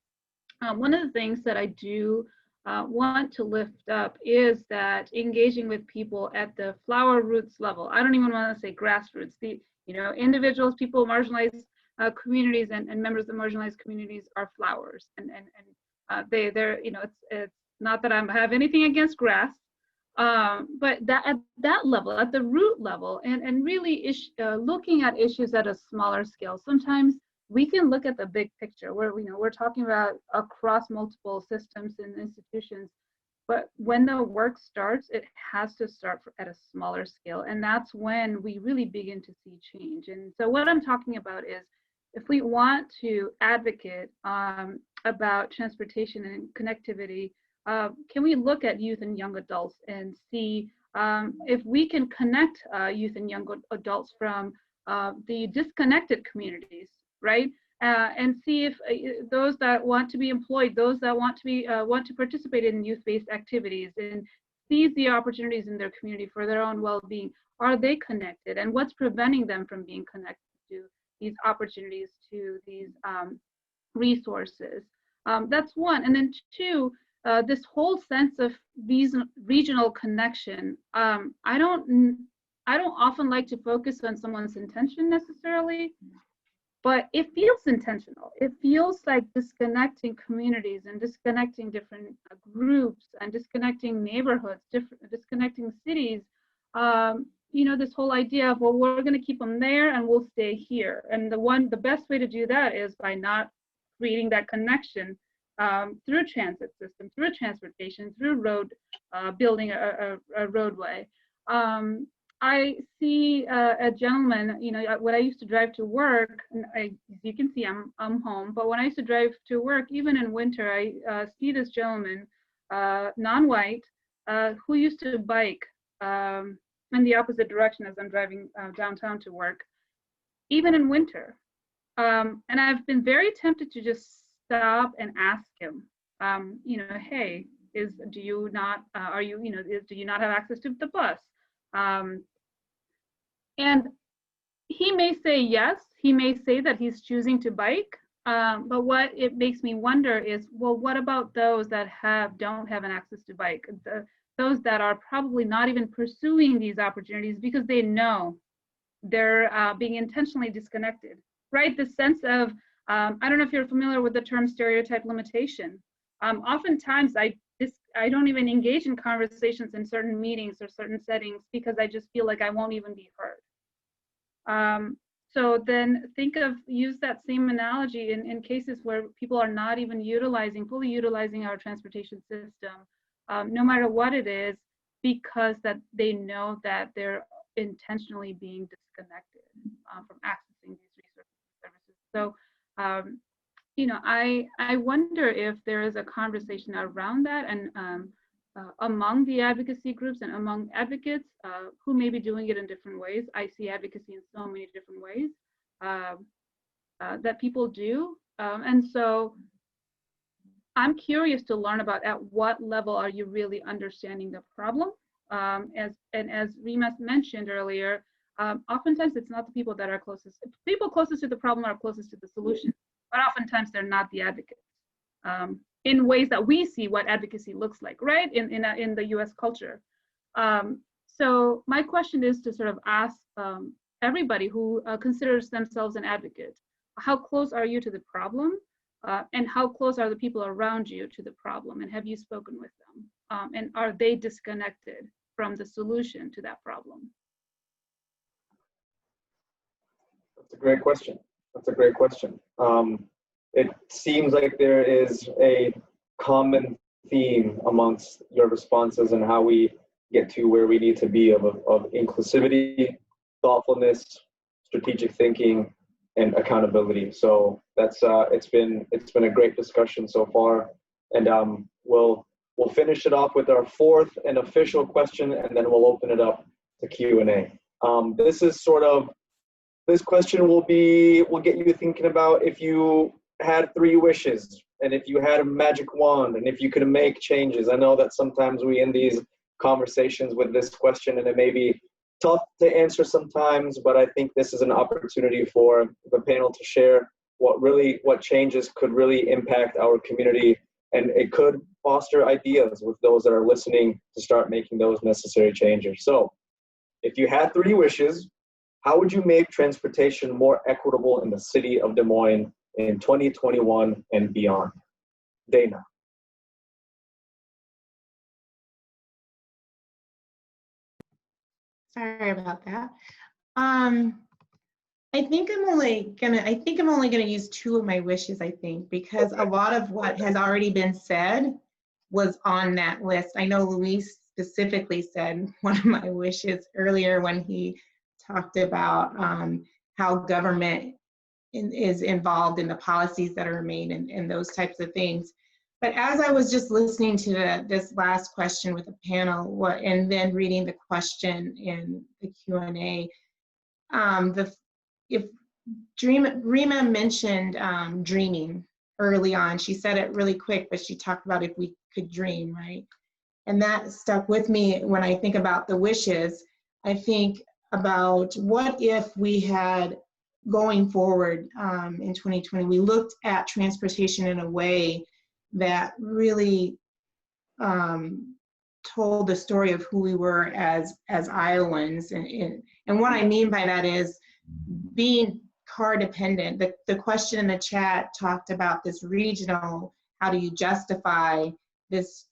E: One of the things that I do want to lift up is that engaging with people at the flower roots level. I don't even want to say grassroots. The individuals, people, marginalized communities, and members of marginalized communities are flowers, and they're it's not that I have anything against grass, but that at that level, at the root level, and really looking at issues at a smaller scale. Sometimes we can look at the big picture where we're talking about across multiple systems and institutions, but when the work starts, it has to start at a smaller scale, and that's when we really begin to see change. And so what I'm talking about is, if we want to advocate about transportation and connectivity, can we look at youth and young adults and see if we can connect youth and young adults from the disconnected communities, right? And see if those that want to be employed, those that want to participate in youth-based activities and seize the opportunities in their community for their own well-being, are they connected? And what's preventing them from being connected to these opportunities, to these resources? That's one. And then two, this whole sense of these regional connection. I don't often like to focus on someone's intention necessarily, but it feels intentional. It feels like disconnecting communities and disconnecting different groups and disconnecting neighborhoods, disconnecting cities. This whole idea of, well, we're going to keep them there and we'll stay here. And the best way to do that is by not creating that connection through transit system, through transportation, through road, building a roadway. I see a gentleman, when I used to drive to work, and as you can see, I'm home, but when I used to drive to work, even in winter, I see this gentleman, non-white, who used to bike in the opposite direction as I'm driving downtown to work, even in winter. And I've been very tempted to just stop and ask him, hey, do you not have access to the bus? And he may say yes, he may say that he's choosing to bike, but what it makes me wonder is, well, what about those that don't have an access to bike? Those that are probably not even pursuing these opportunities because they know they're being intentionally disconnected, right? The sense of, I don't know if you're familiar with the term stereotype limitation. Oftentimes I don't even engage in conversations in certain meetings or certain settings because I just feel like I won't even be heard. So then use that same analogy in cases where people are not even fully utilizing our transportation system, no matter what it is, because that they know that they're intentionally being disconnected from accessing these resources and services. So, I wonder if there is a conversation around that and among the advocacy groups and among advocates who may be doing it in different ways. I see advocacy in so many different ways that people do. And so I'm curious to learn about at what level are you really understanding the problem? As Rima mentioned earlier, oftentimes it's not the people that are closest. People closest to the problem are closest to the solution, but oftentimes they're not the advocates in ways that we see what advocacy looks like, right? In the US culture. So my question is to sort of ask everybody who considers themselves an advocate, how close are you to the problem? And how close are the people around you to the problem? And have you spoken with them? And are they disconnected from the solution to that problem?
A: That's a great question. That's a great question. It seems like there is a common theme amongst your responses and how we get to where we need to be of inclusivity, thoughtfulness, strategic thinking, and accountability. So that's it's been a great discussion so far, and we'll finish it off with our fourth and official question, and then we'll open it up to Q&A. This question will get you thinking about if you had 3 wishes, and if you had a magic wand, and if you could make changes. I know that sometimes we end these conversations with this question, and it may be tough to answer sometimes, but I think this is an opportunity for the panel to share what changes could really impact our community, and it could foster ideas with those that are listening to start making those necessary changes. So if you had 3 wishes, how would you make transportation more equitable in the city of Des Moines in 2021 and beyond? Dana.
B: Sorry about that. I think I'm only gonna use 2 of my wishes, I think, because a lot of what has already been said was on that list. I know Luis specifically said one of my wishes earlier when he talked about how government is involved in the policies that are made and those types of things. But as I was just listening to this last question with the panel, and then reading the question in the Q&A, if Rima mentioned dreaming early on. She said it really quick, but she talked about if we could dream, right? And that stuck with me when I think about the wishes. I think about what if we had, going forward in 2020, we looked at transportation in a way that really told the story of who we were as Iowans. And what I mean by that is being car dependent. The question in the chat talked about this regional, how do you justify this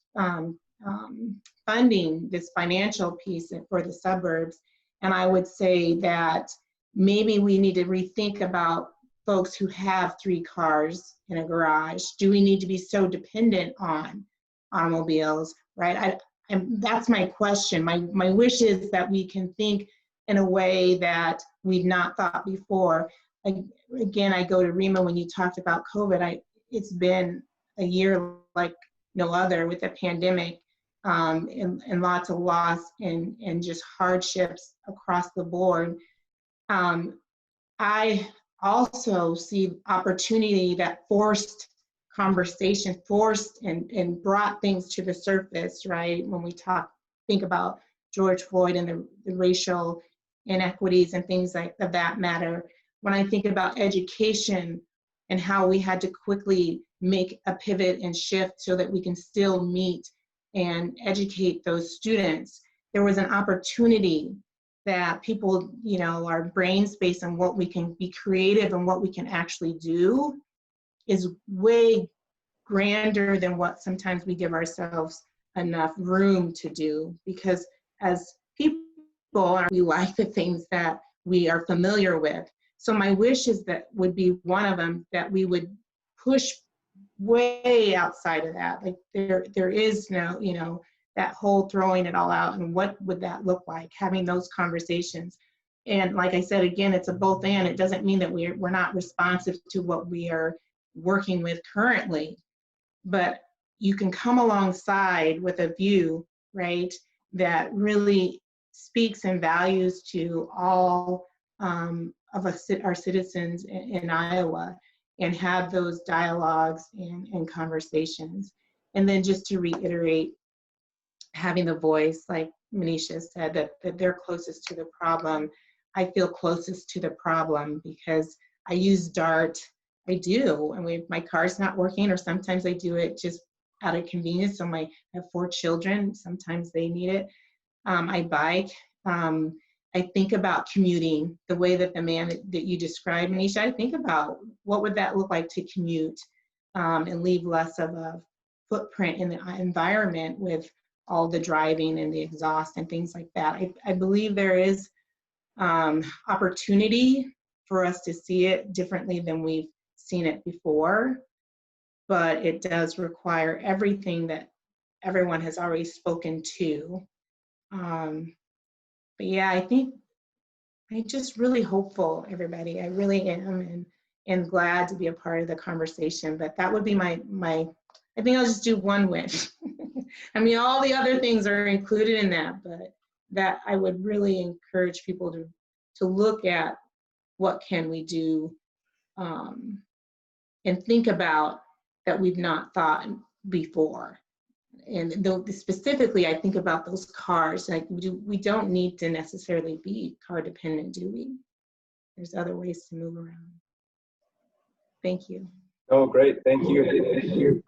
B: funding, this financial piece for the suburbs? And I would say that maybe we need to rethink about folks who have 3 cars in a garage. Do we need to be so dependent on automobiles, right? And that's my question. My wish is that we can think in a way that we've not thought before. Again, I go to Rima when you talked about COVID. It's been a year like no other with the pandemic, and lots of loss and just hardships across the board. I also see opportunity that forced conversation, forced and brought things to the surface, right? When we think about George Floyd and the racial inequities and things of that matter. When I think about education and how we had to quickly make a pivot and shift so that we can still meet and educate those students, there was an opportunity that people, our brain space and what we can be creative and what we can actually do is way grander than what sometimes we give ourselves enough room to do, because as people, we like the things that we are familiar with. So my wish is that would be one of them, that we would push way outside of that. Like there is no, that whole throwing it all out, and what would that look like, having those conversations. And like I said, again, it's a both and. It doesn't mean that we're not responsive to what we are working with currently, but you can come alongside with a view, right, that really speaks and values to all of our citizens in Iowa, and have those dialogues and conversations. And then just to reiterate, having the voice, like Manisha said, that they're closest to the problem. I feel closest to the problem because I use DART. I do, and my car's not working, or sometimes I do it just out of convenience. So I have 4 children, sometimes they need it. I bike. I think about commuting the way that the man that you described, Manisha. I think about what would that look like to commute and leave less of a footprint in the environment with all the driving and the exhaust and things like that. I believe there is opportunity for us to see it differently than we've seen it before, but it does require everything that everyone has already spoken to, But yeah, I think I'm just really hopeful, everybody. I really am, and glad to be a part of the conversation. But that would be my I think I'll just do one wish. I mean, all the other things are included in that, but that I would really encourage people to look at what can we do, and think about that we've not thought before. And specifically, I think about those cars. Like, we don't need to necessarily be car dependent, do we? There's other ways to move around. Thank you.
A: Oh, great. Thank you. Thank you.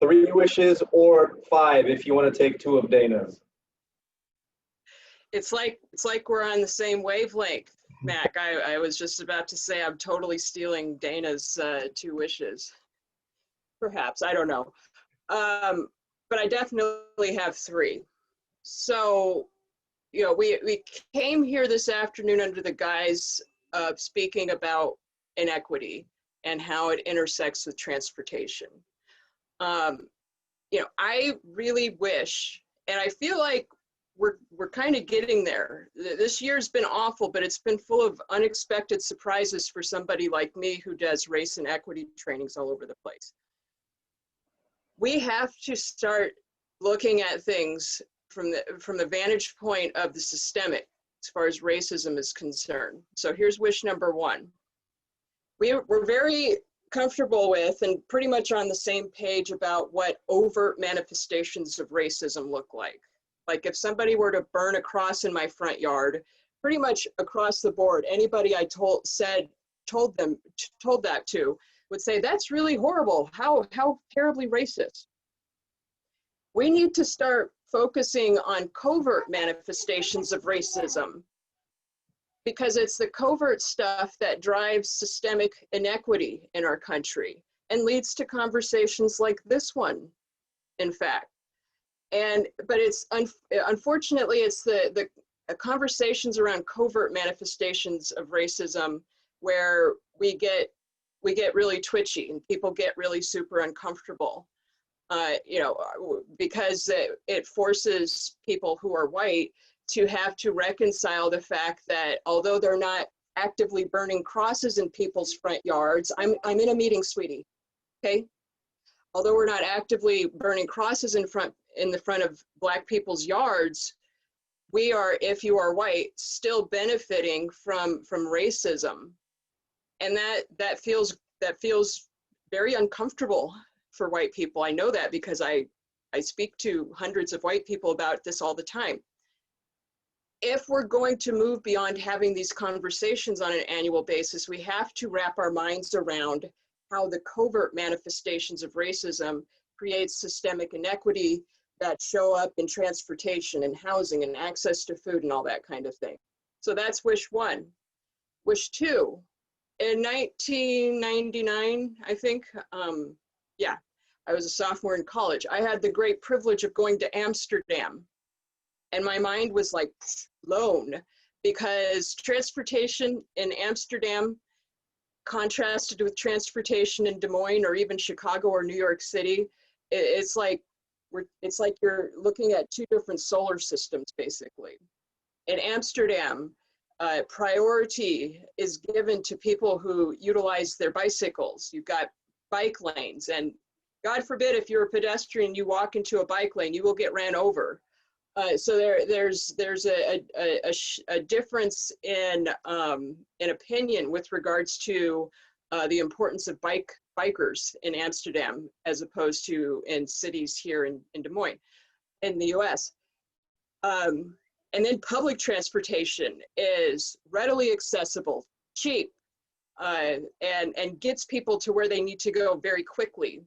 A: 3 wishes or 5 if you want to take 2 of Dana's.
C: It's like we're on the same wavelength, Mac. I was just about to say I'm totally stealing Dana's 2 wishes. Perhaps, I don't know. But I definitely have 3. So, you know, we came here this afternoon under the guise of speaking about inequity and how it intersects with transportation. You know, I really wish, and I feel like we're kind of getting there. This year's been awful, but it's been full of unexpected surprises for somebody like me who does race and equity trainings all over the place. We have to start looking at things from the vantage point of the systemic as far as racism is concerned. So here's wish number 1. We're very comfortable with and pretty much on the same page about what overt manifestations of racism look like. Like if somebody were to burn a cross in my front yard, pretty much across the board, anybody I told that to would say, that's really horrible. How terribly racist. We need to start focusing on covert manifestations of racism, because it's the covert stuff that drives systemic inequity in our country and leads to conversations like this one, in fact. But it's unfortunately, it's the conversations around covert manifestations of racism where we get really twitchy and people get really super uncomfortable, you know, because it forces people who are white to have to reconcile the fact that although they're not actively burning crosses in people's front yards, I'm in a meeting, sweetie, okay? Although we're not actively burning crosses in the front of Black people's yards, we are, if you are white, still benefiting from racism. And that feels very uncomfortable for white people. I know that because I speak to hundreds of white people about this all the time. If we're going to move beyond having these conversations on an annual basis, we have to wrap our minds around how the covert manifestations of racism create systemic inequity that show up in transportation and housing and access to food and all that kind of thing. So that's wish 1. Wish 2, in 1999, I think, yeah, I was a sophomore in college. I had the great privilege of going to Amsterdam, and my mind was like blown, because transportation in Amsterdam contrasted with transportation in Des Moines or even Chicago or New York City, it's like you're looking at 2 different solar systems, basically. In Amsterdam, priority is given to people who utilize their bicycles. You've got bike lanes, and God forbid if you're a pedestrian, you walk into a bike lane, you will get ran over. So there's a difference in opinion with regards to the importance of bikers in Amsterdam as opposed to in cities here in Des Moines, in the US. And then public transportation is readily accessible, cheap, and gets people to where they need to go very quickly.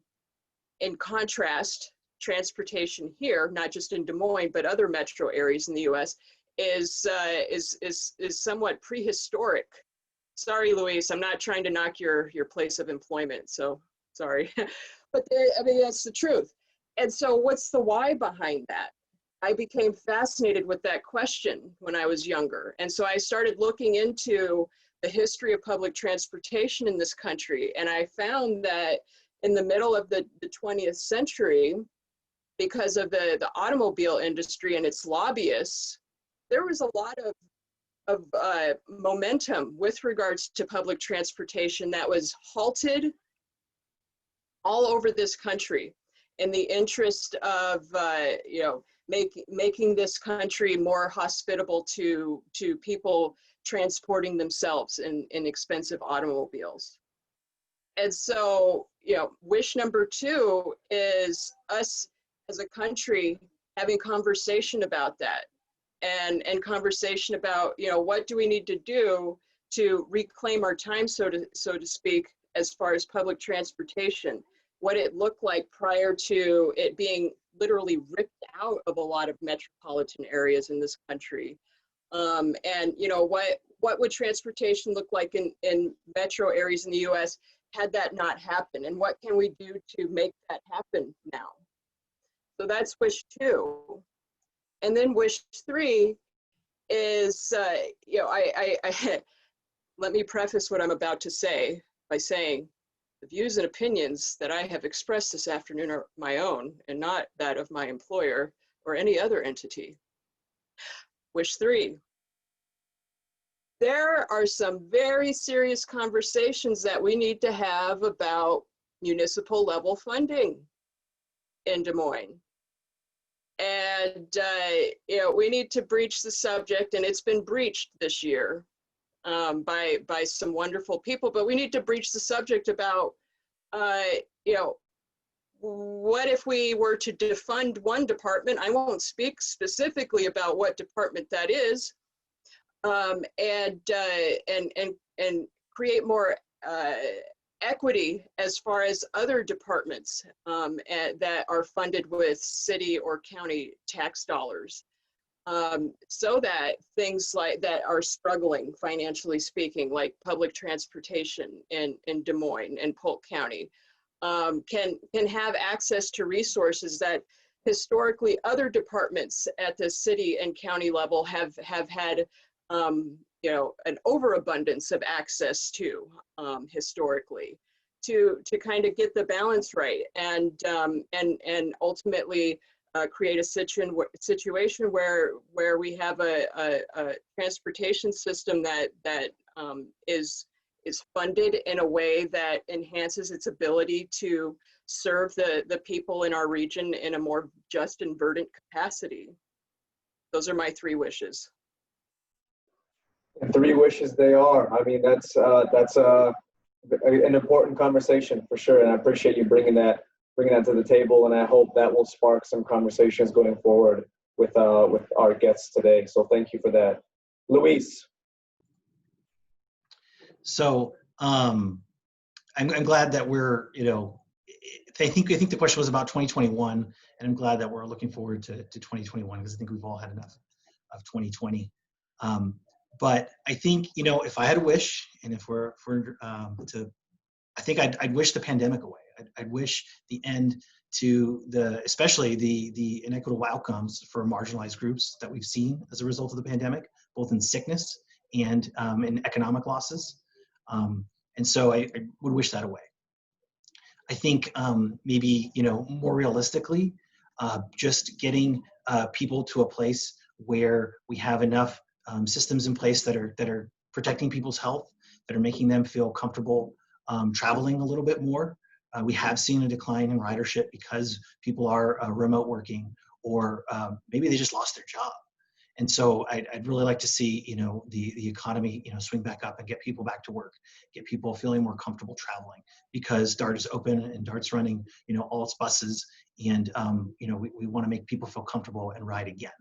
C: In contrast, transportation here, not just in Des Moines, but other metro areas in the US, is somewhat prehistoric. Sorry, Luis, I'm not trying to knock your place of employment, so sorry. But I mean, that's the truth. And so what's the why behind that? I became fascinated with that question when I was younger. And so I started looking into the history of public transportation in this country. And I found that in the middle of the 20th century, because of the automobile industry and its lobbyists, there was a lot of momentum with regards to public transportation that was halted all over this country in the interest of making this country more hospitable to people transporting themselves in expensive automobiles. And so, wish number 2 is us as a country having conversation about that, and conversation about, what do we need to do to reclaim our time, so to speak, as far as public transportation, what it looked like prior to it being literally ripped out of a lot of metropolitan areas in this country. And what would transportation look like in metro areas in the US had that not happened? And what can we do to make that happen now? So that's wish 2. And then wish 3 is, let me preface what I'm about to say by saying the views and opinions that I have expressed this afternoon are my own and not that of my employer or any other entity. Wish 3. There are some very serious conversations that we need to have about municipal level funding in Des Moines. And, we need to breach the subject, and it's been breached this year by some wonderful people, but we need to breach the subject about, what if we were to defund one department? I won't speak specifically about what department that is, and create more equity as far as other departments that are funded with city or county tax dollars, so that things like that are struggling financially speaking, like public transportation in Des Moines and Polk County, can have access to resources that historically other departments at the city and county level have had an overabundance of access to historically, to kind of get the balance right, and ultimately create a situation where we have a transportation system that is funded in a way that enhances its ability to serve the people in our region in a more just and verdant capacity. Those are my 3 wishes.
A: And 3 wishes they are. I mean, that's an important conversation for sure, and I appreciate you bringing that to the table, and I hope that will spark some conversations going forward with our guests today. So thank you for that, Luis.
D: So I'm glad that we're, I think the question was about 2021, and I'm glad that we're looking forward to 2021, because I think we've all had enough of 2020. But I think, if I had a wish, and if we're I think I'd wish the pandemic away. I'd wish the end to especially the inequitable outcomes for marginalized groups that we've seen as a result of the pandemic, both in sickness and in economic losses. And so I would wish that away. I think maybe, more realistically, just getting people to a place where we have enough systems in place that are protecting people's health, that are making them feel comfortable traveling a little bit more. We have seen a decline in ridership because people are remote working, or maybe they just lost their job. And so I'd really like to see, the economy, swing back up and get people back to work, get people feeling more comfortable traveling, because DART is open and DART's running, all its buses, and we want to make people feel comfortable and ride again.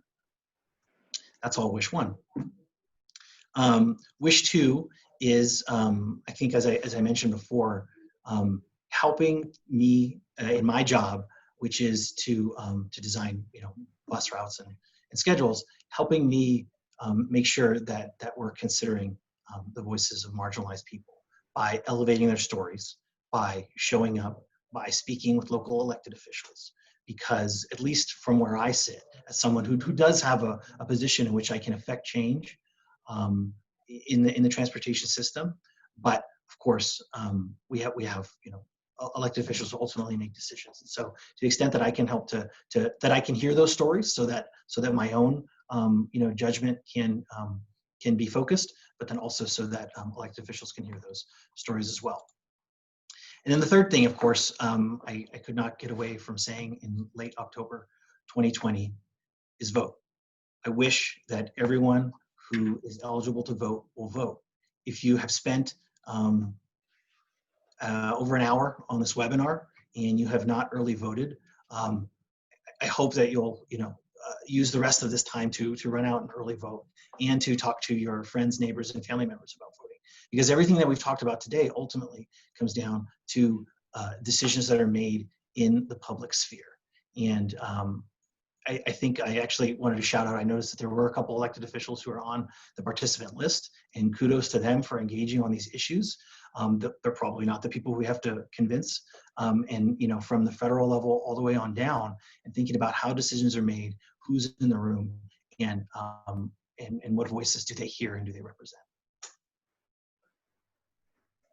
D: That's all wish 1. Wish 2 is, I think, as I mentioned before, helping me in my job, which is to design, bus routes and schedules, helping me make sure that we're considering the voices of marginalized people by elevating their stories, by showing up, by speaking with local elected officials. Because at least from where I sit, as someone who does have a position in which I can affect change in the transportation system, but of course we have elected officials ultimately make decisions. And so to the extent that I can help that I can hear those stories so that my own judgment can be focused, but then also so that elected officials can hear those stories as well. And then the third thing, of course, I could not get away from saying in late October 2020 is vote. I wish that everyone who is eligible to vote will vote. If you have spent over an hour on this webinar and you have not early voted, I hope that you'll use the rest of this time to run out and early vote and to talk to your friends, neighbors, and family members about voting. Because everything that we've talked about today ultimately comes down to decisions that are made in the public sphere. And I think I actually wanted to shout out, I noticed that there were a couple elected officials who are on the participant list, and kudos to them for engaging on these issues. They're probably not the people we have to convince. And from the federal level all the way on down, and thinking about how decisions are made, who's in the room, and what voices do they hear and do they represent.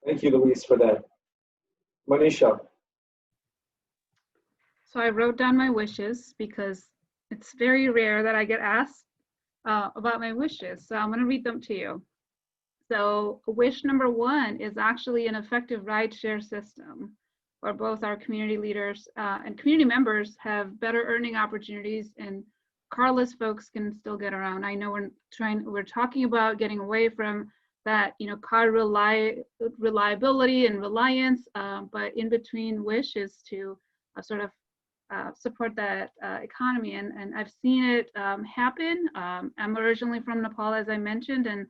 A: Thank you, Luis, for that. Manisha.
E: So I wrote down my wishes because it's very rare that I get asked about my wishes. So I'm going to read them to you. So wish number 1 is actually an effective rideshare system where both our community leaders and community members have better earning opportunities and carless folks can still get around. I know we're talking about getting away from that, car reliability and reliance, but in between wish is to sort of support that economy, and I've seen it happen. I'm originally from Nepal, as I mentioned, and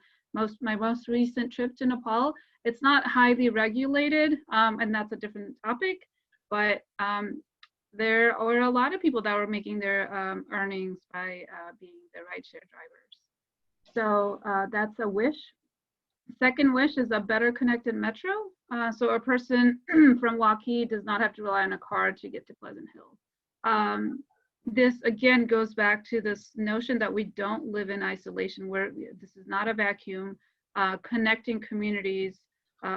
E: my most recent trip to Nepal, it's not highly regulated, and that's a different topic, but there are a lot of people that were making their earnings by being the rideshare drivers. So that's a wish. Second wish is a better connected metro. So a person from Waukee does not have to rely on a car to get to Pleasant Hill. This again goes back to this notion that we don't live in isolation, where this is not a vacuum. Connecting communities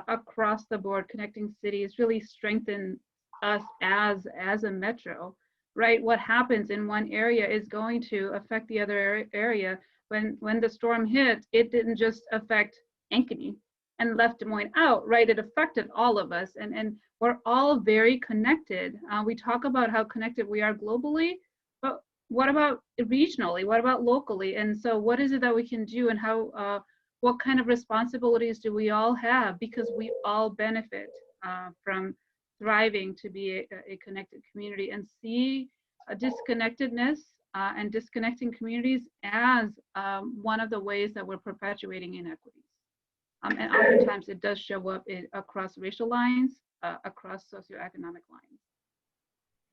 E: across the board, connecting cities really strengthen us as a metro, right? What happens in one area is going to affect the other area. When the storm hit, it didn't just affect Ankeny and left Des Moines out, right? It affected all of us, and we're all very connected. We talk about how connected we are globally, but what about regionally? What about locally? And so what is it that we can do, and how, what kind of responsibilities do we all have? Because we all benefit from thriving to be a connected community, and see a disconnectedness and disconnecting communities as one of the ways that we're perpetuating inequities. And oftentimes it does show up across racial lines, across socioeconomic lines.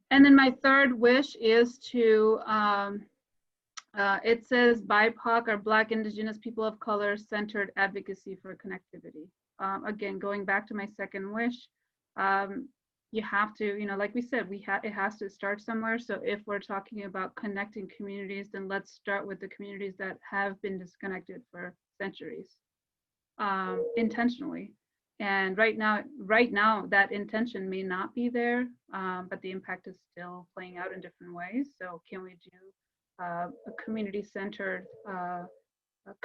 E: And then my third wish is to, it says BIPOC or Black, Indigenous, People of Color Centered Advocacy for Connectivity. Again, going back to my second wish, you have to, like we said, it has to start somewhere. So if we're talking about connecting communities, then let's start with the communities that have been disconnected for centuries. Intentionally, and right now that intention may not be there, but the impact is still playing out in different ways. So can we do a community-centered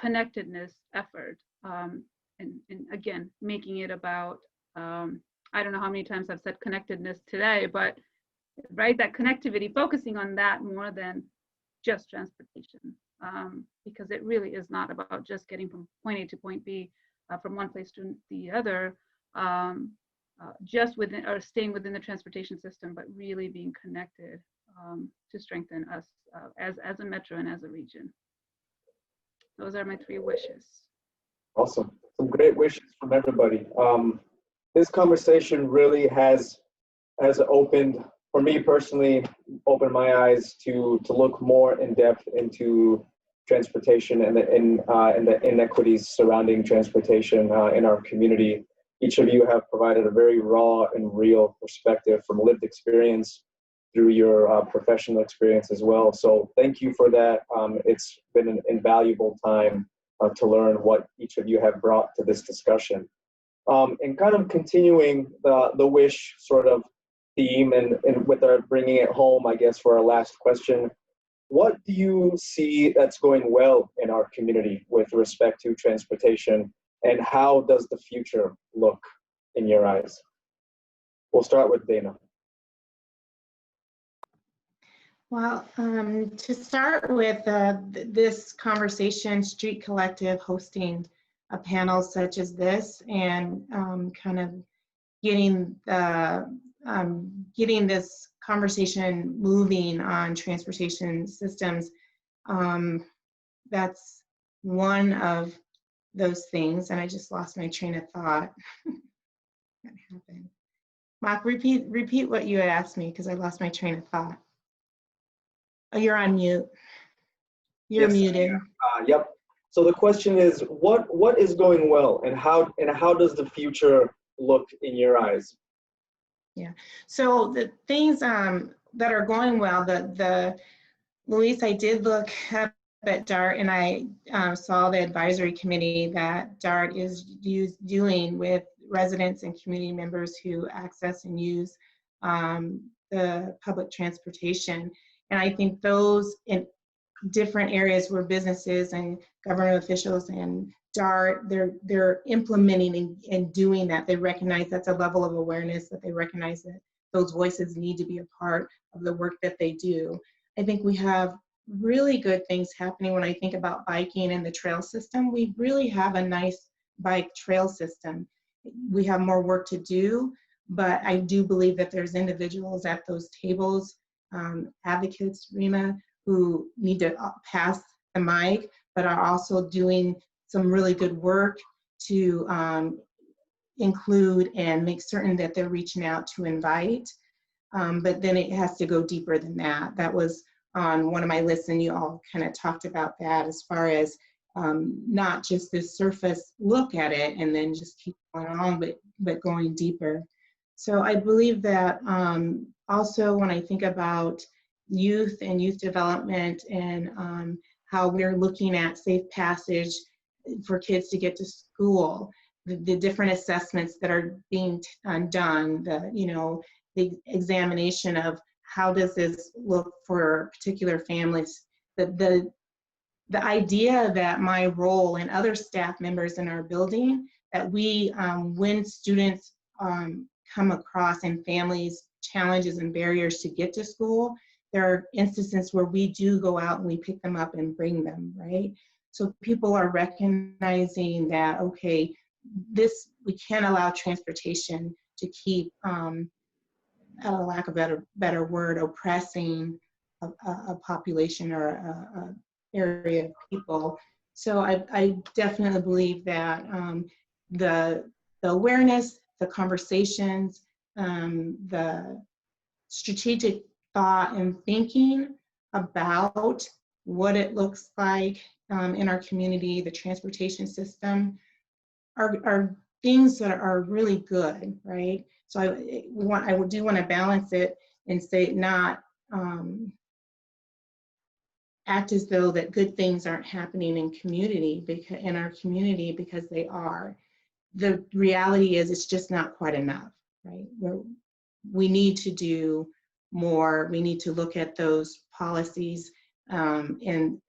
E: connectedness effort, and again making it about, I don't know how many times I've said connectedness today, but right, that connectivity, focusing on that more than just transportation, because it really is not about just getting from point A to point B, from one place to the other, just within or staying within the transportation system, but really being connected to strengthen us as a metro and as a region. Those are my 3 wishes.
A: Awesome. Some great wishes from everybody. This conversation really has opened, for me personally, opened my eyes to look more in depth into transportation and the inequities surrounding transportation in our community. Each of you have provided a very raw and real perspective from lived experience through your professional experience as well. So thank you for that. It's been an invaluable time to learn what each of you have brought to this discussion. And kind of continuing the wish sort of theme and with our bringing it home, I guess, for our last question, what do you see that's going well in our community with respect to transportation, and how does the future look in your eyes? We'll start with Dana.
B: Well, to start with this conversation, Street Collective hosting a panel such as this, and kind of getting this conversation moving on transportation systems, that's one of those things. And I just lost my train of thought. What happened? Mark, repeat what you had asked me, because I lost my train of thought. Oh, you're on mute. You're
A: Yes,
B: muted.
A: Yep. So the question is, what is going well, and how does the future look in your eyes?
B: Yeah. So the things that are going well, Luis, I did look up at DART, and I saw the advisory committee that DART is doing with residents and community members who access and use the public transportation. And I think those in different areas where businesses and government officials and DART, they're implementing and doing that. They recognize that's a level of awareness, that they recognize that those voices need to be a part of the work that they do. I think we have really good things happening when I think about biking and the trail system. We really have a nice bike trail system. We have more work to do, but I do believe that there's individuals at those tables, advocates, Rima, who need to pass the mic, but are also doing some really good work to include and make certain that they're reaching out to invite. But then it has to go deeper than that. That was on one of my lists, and you all kind of talked about that, as far as not just this surface look at it and then just keep going on, but going deeper. So I believe that also when I think about youth and youth development, and how we're looking at safe passage for kids to get to school, the different assessments that are being done, the examination of how does this look for particular families, the idea that my role and other staff members in our building, that we, when students come across and families challenges and barriers to get to school, there are instances where we do go out and we pick them up and bring them, right? So people are recognizing that, okay, we can't allow transportation to keep, out of lack of a better word, oppressing a population or a area of people. So I definitely believe that the awareness, the conversations, the strategic thought and thinking about what it looks like in our community, the transportation system, are things that are really good, right? So I do want to balance it and say not act as though that good things aren't happening in our community, because they are. The reality is it's just not quite enough, right? We need to do more. We need to look at those policies in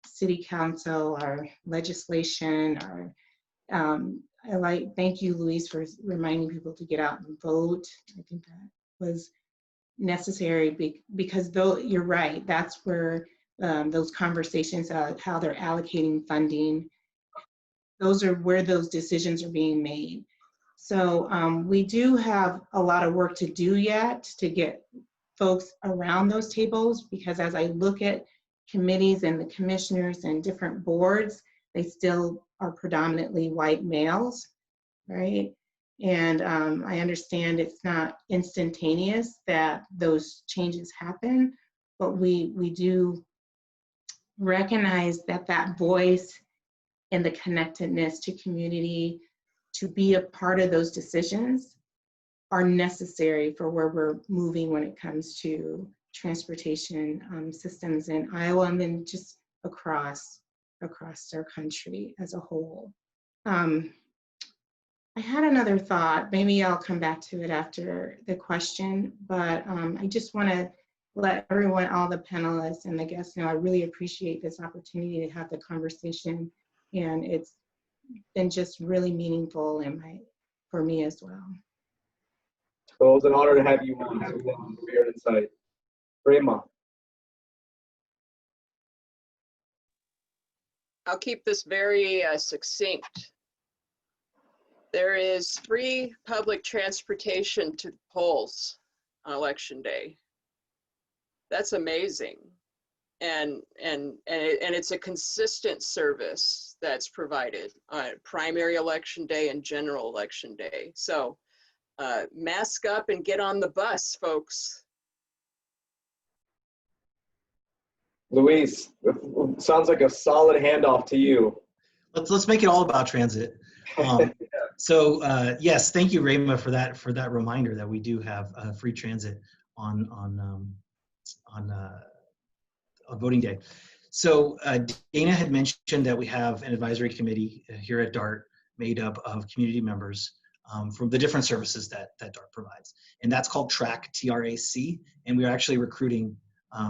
B: city council, our legislation, thank you, Luis, for reminding people to get out and vote. I think that was necessary because though you're right, that's where those conversations, how they're allocating funding, those are where those decisions are being made. So we do have a lot of work to do yet to get folks around those tables, because as I look at committees and the commissioners and different boards, they still are predominantly white males, right? And I understand it's not instantaneous that those changes happen, but we do recognize that voice and the connectedness to community, to be a part of those decisions, are necessary for where we're moving when it comes to transportation systems in Iowa, and then just across our country as a whole. I had another thought. Maybe I'll come back to it after the question, but I just want to let everyone, all the panelists and the guests know I really appreciate this opportunity to have the conversation, and it's been just really meaningful for me as well.
A: Well, it was an honor to have you on. So thank you for your insight. Rema.
C: I'll keep this very succinct. There is free public transportation to the polls on election day. That's amazing. And it's a consistent service that's provided on primary election day and general election day. So mask up and get on the bus, folks.
A: Luis, sounds like a solid handoff to you.
D: Let's make it all about transit. So yes, thank you, Rema, for that reminder that we do have free transit on voting day. So Dana had mentioned that we have an advisory committee here at DART made up of community members from the different services that DART provides, and that's called TRAC, T-R-A-C, and we're actually recruiting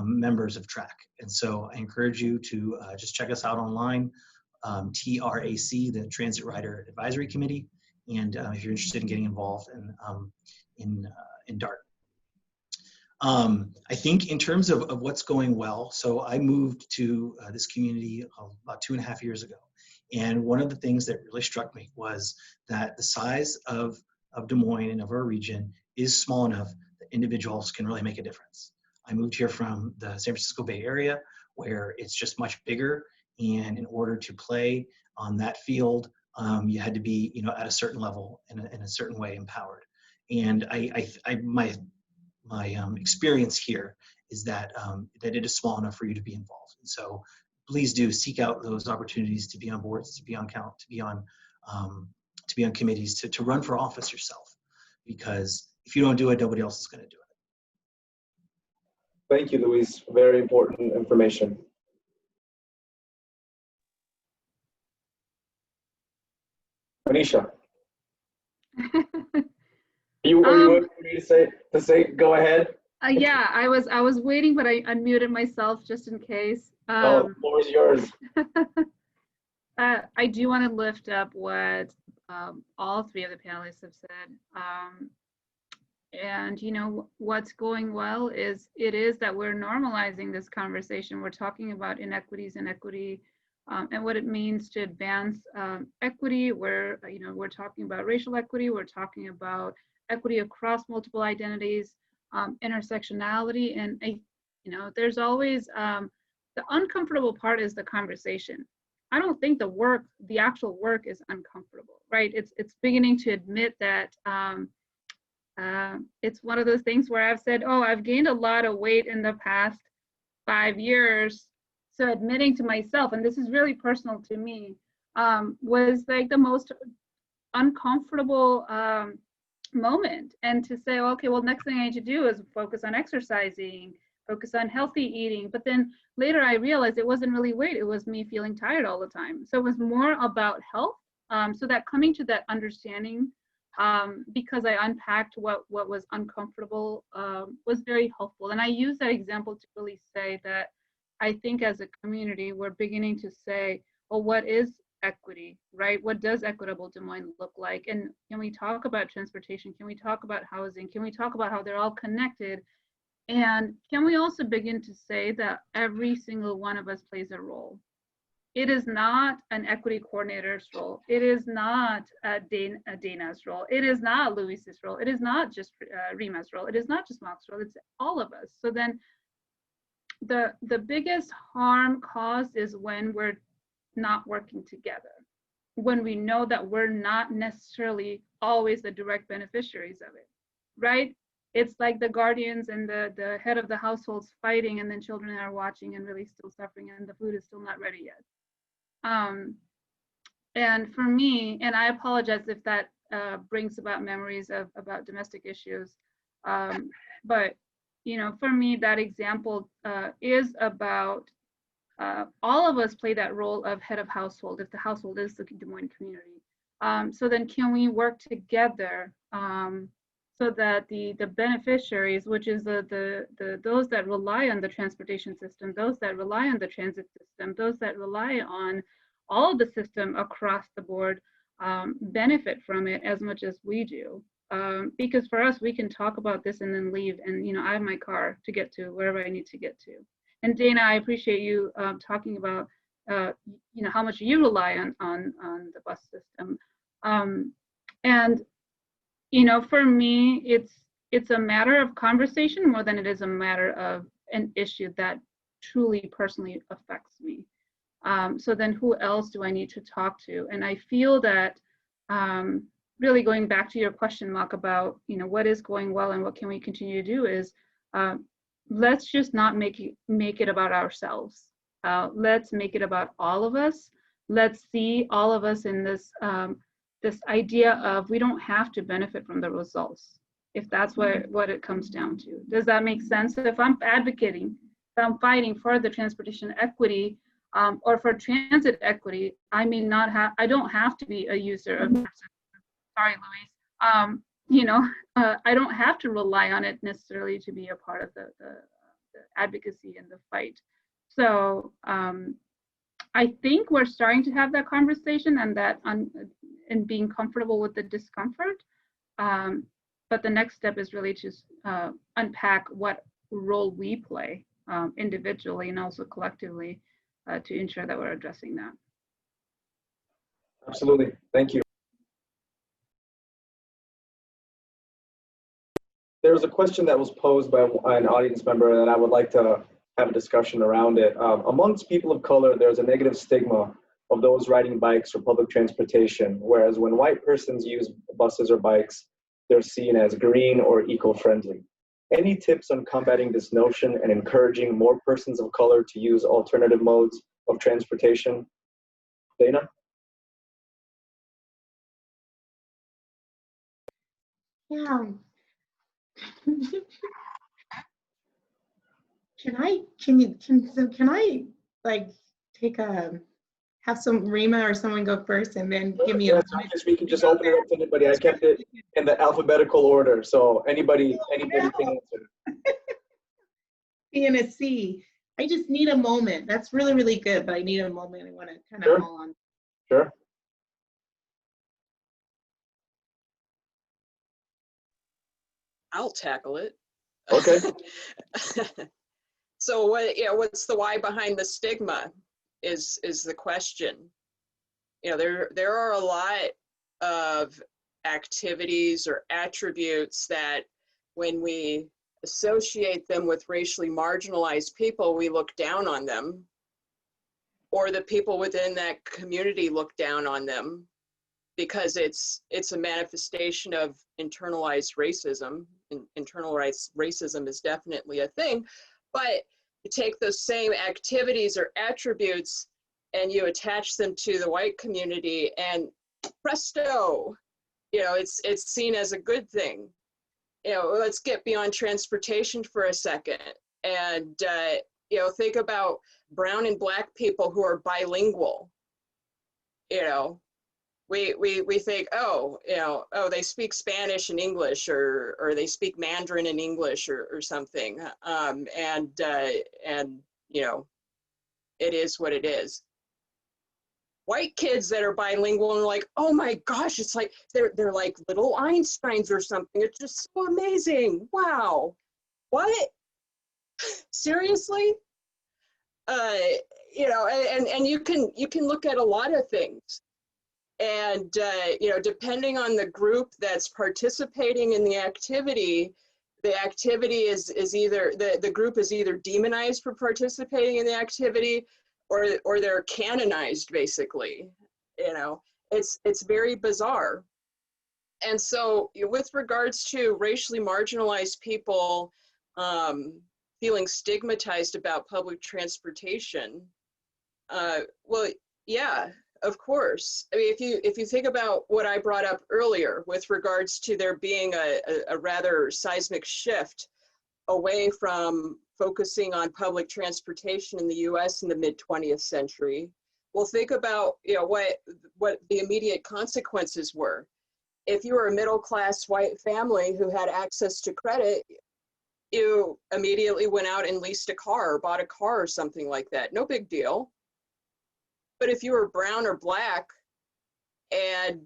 D: members of TRAC. And so I encourage you to just check us out online. TRAC, the Transit Rider Advisory Committee, and if you're interested in getting involved in DART. I think in terms of what's going well, so I moved to this community about 2.5 years ago, and one of the things that really struck me was that the size of Des Moines and of our region is small enough that individuals can really make a difference. I moved here from the San Francisco Bay Area, where it's just much bigger, and in order to play on that field, you had to be, at a certain level in a certain way empowered. And my experience here is that that it is small enough for you to be involved. And so please do seek out those opportunities to be on boards, to be on count, to be on committees, to run for office yourself. Because if you don't do it, nobody else is going to do it.
A: Thank you, Luis. Very important information. Anisha. Are you waiting for me to say go ahead?
E: Yeah, I was waiting, but I unmuted myself just in case.
A: The floor is yours.
E: I do want to lift up what all three of the panelists have said. And what's going well is that we're normalizing this conversation. We're talking about inequities and equity, and what it means to advance equity. We're talking about racial equity. We're talking about equity across multiple identities, intersectionality, and there's always the uncomfortable part is the conversation. I don't think the actual work is uncomfortable, right? It's beginning to admit that it's one of those things where I've said, oh, I've gained a lot of weight in the past 5 years. So admitting to myself, and this is really personal to me, was like the most uncomfortable moment. And to say, okay, well, next thing I need to do is focus on exercising, focus on healthy eating. But then later I realized it wasn't really weight, it was me feeling tired all the time. So it was more about health. So that coming to that understanding, because I unpacked what was uncomfortable, was very helpful. And I use that example to really say that I think as a community, we're beginning to say, well, what is equity, right? What does equitable Des Moines look like? And can we talk about transportation? Can we talk about housing? Can we talk about how they're all connected? And can we also begin to say that every single one of us plays a role? It is not an equity coordinator's role. It is not Dana's role. It is not Luis's role. It is not just Rima's role. It is not just Mark's role. It's all of us. So then the biggest harm caused is when we're not working together, when we know that we're not necessarily always the direct beneficiaries of it, right? It's like the guardians and the head of the households fighting, and then children are watching and really still suffering, and the food is still not ready yet. And for me, and I apologize if that brings about memories about domestic issues, but for me, that example is about all of us play that role of head of household if the household is the Des Moines community. So then can we work together so that the beneficiaries, which is those that rely on the transportation system, those that rely on the transit system, those that rely on all of the system across the board, benefit from it as much as we do. Because for us, we can talk about this and then leave, and I have my car to get to wherever I need to get to. And Dana, I appreciate you talking about how much you rely on the bus system. And for me, it's a matter of conversation more than it is a matter of an issue that truly personally affects me. So then who else do I need to talk to? And I feel that really going back to your question, Mark, about what is going well and what can we continue to do is let's just not make it about ourselves. Let's make it about all of us. Let's see all of us in this this idea of we don't have to benefit from the results, if that's what it comes down to. Does that make sense? If I'm advocating, if I'm fighting for the transportation equity or for transit equity, I don't have to be a user of sorry, Louise. I don't have to rely on it necessarily to be a part of the advocacy and the fight. So I think we're starting to have that conversation and being comfortable with the discomfort. But the next step is really to unpack what role we play individually and also collectively to ensure that we're addressing that.
A: Absolutely. Thank you. There was a question that was posed by an audience member that I would like to have a discussion around it. Amongst people of color, there's a negative stigma of those riding bikes or public transportation, whereas when white persons use buses or bikes, they're seen as green or eco-friendly. Any tips on combating this notion and encouraging more persons of color to use alternative modes of transportation? Dana?
B: Yeah. Can I like have some Rima or someone go first and then give me a
A: we can just open it up to anybody. I kept it in the alphabetical order, so anybody can answer.
B: B and a C. I just need a moment. That's really, really good, but I need a moment. I want to kind of hold on.
A: Sure.
C: I'll tackle it.
A: Okay.
C: So what's the why behind the stigma is the question. There are a lot of activities or attributes that when we associate them with racially marginalized people, we look down on them, or the people within that community look down on them because it's a manifestation of internalized racism. And internalized racism is definitely a thing, but you take those same activities or attributes and you attach them to the white community and presto, it's seen as a good thing. Let's get beyond transportation for a second and think about brown and black people who are bilingual. We think, they speak Spanish and English, or they speak Mandarin and English, or something, and it is what it is. White kids that are bilingual are like, oh my gosh, it's like they're like little Einsteins or something. It's just so amazing. Wow, what? Seriously? And you can look at a lot of things. And, depending on the group that's participating in the activity is either, the group is either demonized for participating in the activity or they're canonized, basically. It's very bizarre. And so with regards to racially marginalized people feeling stigmatized about public transportation, well, yeah. Of course. I mean, if you think about what I brought up earlier with regards to there being a rather seismic shift away from focusing on public transportation in the US in the mid-20th century Well, think about, you know, what the immediate consequences were. If you were a middle-class white family who had access to credit, you immediately went out and leased a car or bought a car or something like that. No big deal. But if you were brown or black and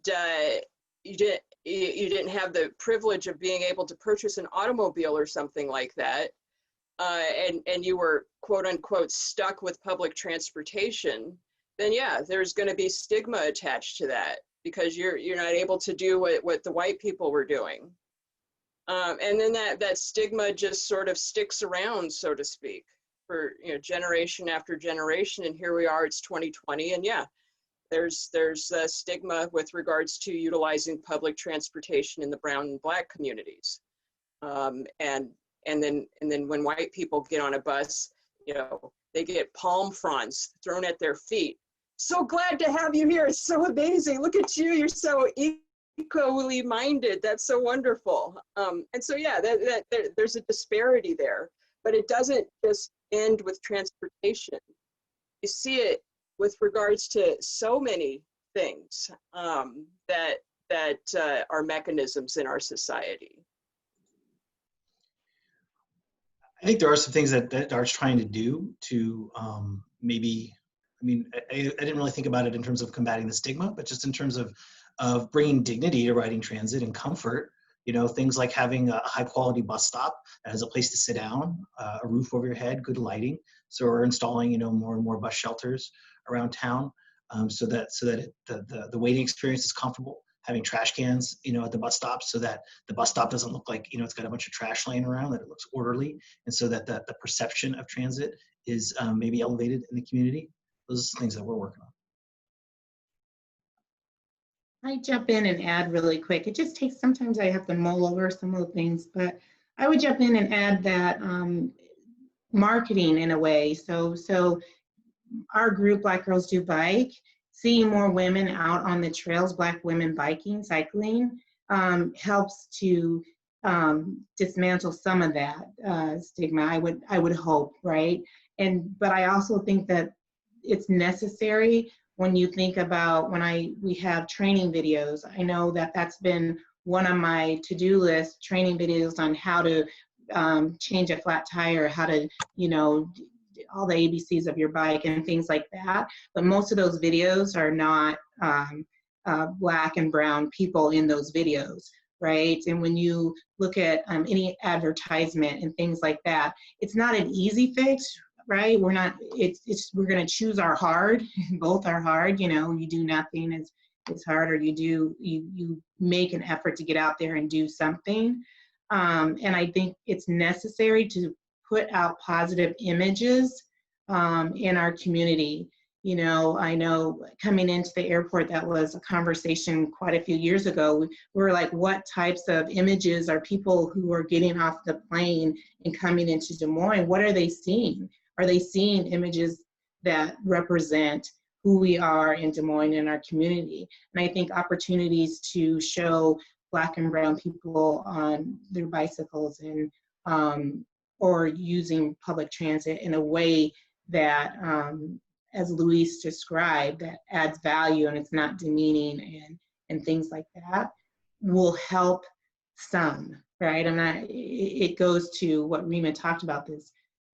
C: you didn't have the privilege of being able to purchase an automobile or something like that, and you were quote unquote stuck with public transportation, then yeah, there's going to be stigma attached to that because you're not able to do what the white people were doing. And then that stigma just sort of sticks around, so to speak, for, you know, generation after generation. And here we are, it's 2020, and yeah, there's a stigma with regards to utilizing public transportation in the brown and black communities. And then when white people get on a bus, you know, they get palm fronds thrown at their feet. So glad to have you here. It's so amazing. Look at you. You're so equally minded. That's so wonderful. And so, yeah, there's a disparity there, but it doesn't just end with transportation. You see it with regards to so many things that are mechanisms in our society.
D: I think there are some things that DART's trying to do to maybe, I mean, I didn't really think about it in terms of combating the stigma, but just in terms of bringing dignity to riding transit and comfort. You know, things like having a high quality bus stop that has a place to sit down, a roof over your head, good lighting. So we're installing, you know, more and more bus shelters around town, so that the waiting experience is comfortable. Having trash cans, you know, at the bus stop, so that the bus stop doesn't look like, you know, it's got a bunch of trash laying around, that it looks orderly, and so that the perception of transit is maybe elevated in the community. Those are things that we're working on.
B: I jump in and add really quick. It just takes, sometimes I have to mull over some of the things, but I would jump in and add that marketing in a way. So our group, Black Girls Do Bike, seeing more women out on the trails, Black women biking, cycling, helps to dismantle some of that stigma, I would hope, right? But I also think that it's necessary when you think about we have training videos. I know that that's been one of my to-do lists, training videos on how to change a flat tire, how to, you know, all the ABCs of your bike and things like that. But most of those videos are not Black and brown people in those videos, right? And when you look at any advertisement and things like that, it's not an easy fix, right? We're going to choose our hard. Both are hard. You know, you do nothing is hard, or you make an effort to get out there and do something. And I think it's necessary to put out positive images in our community. You know, I know coming into the airport, that was a conversation quite a few years ago. We were like, what types of images are people who are getting off the plane and coming into Des Moines, what are they seeing? Are they seeing images that represent who we are in Des Moines and our community? And I think opportunities to show Black and brown people on their bicycles and or using public transit in a way that, as Luis described, that adds value and it's not demeaning and things like that, will help some, right? It goes to what Rima talked about, this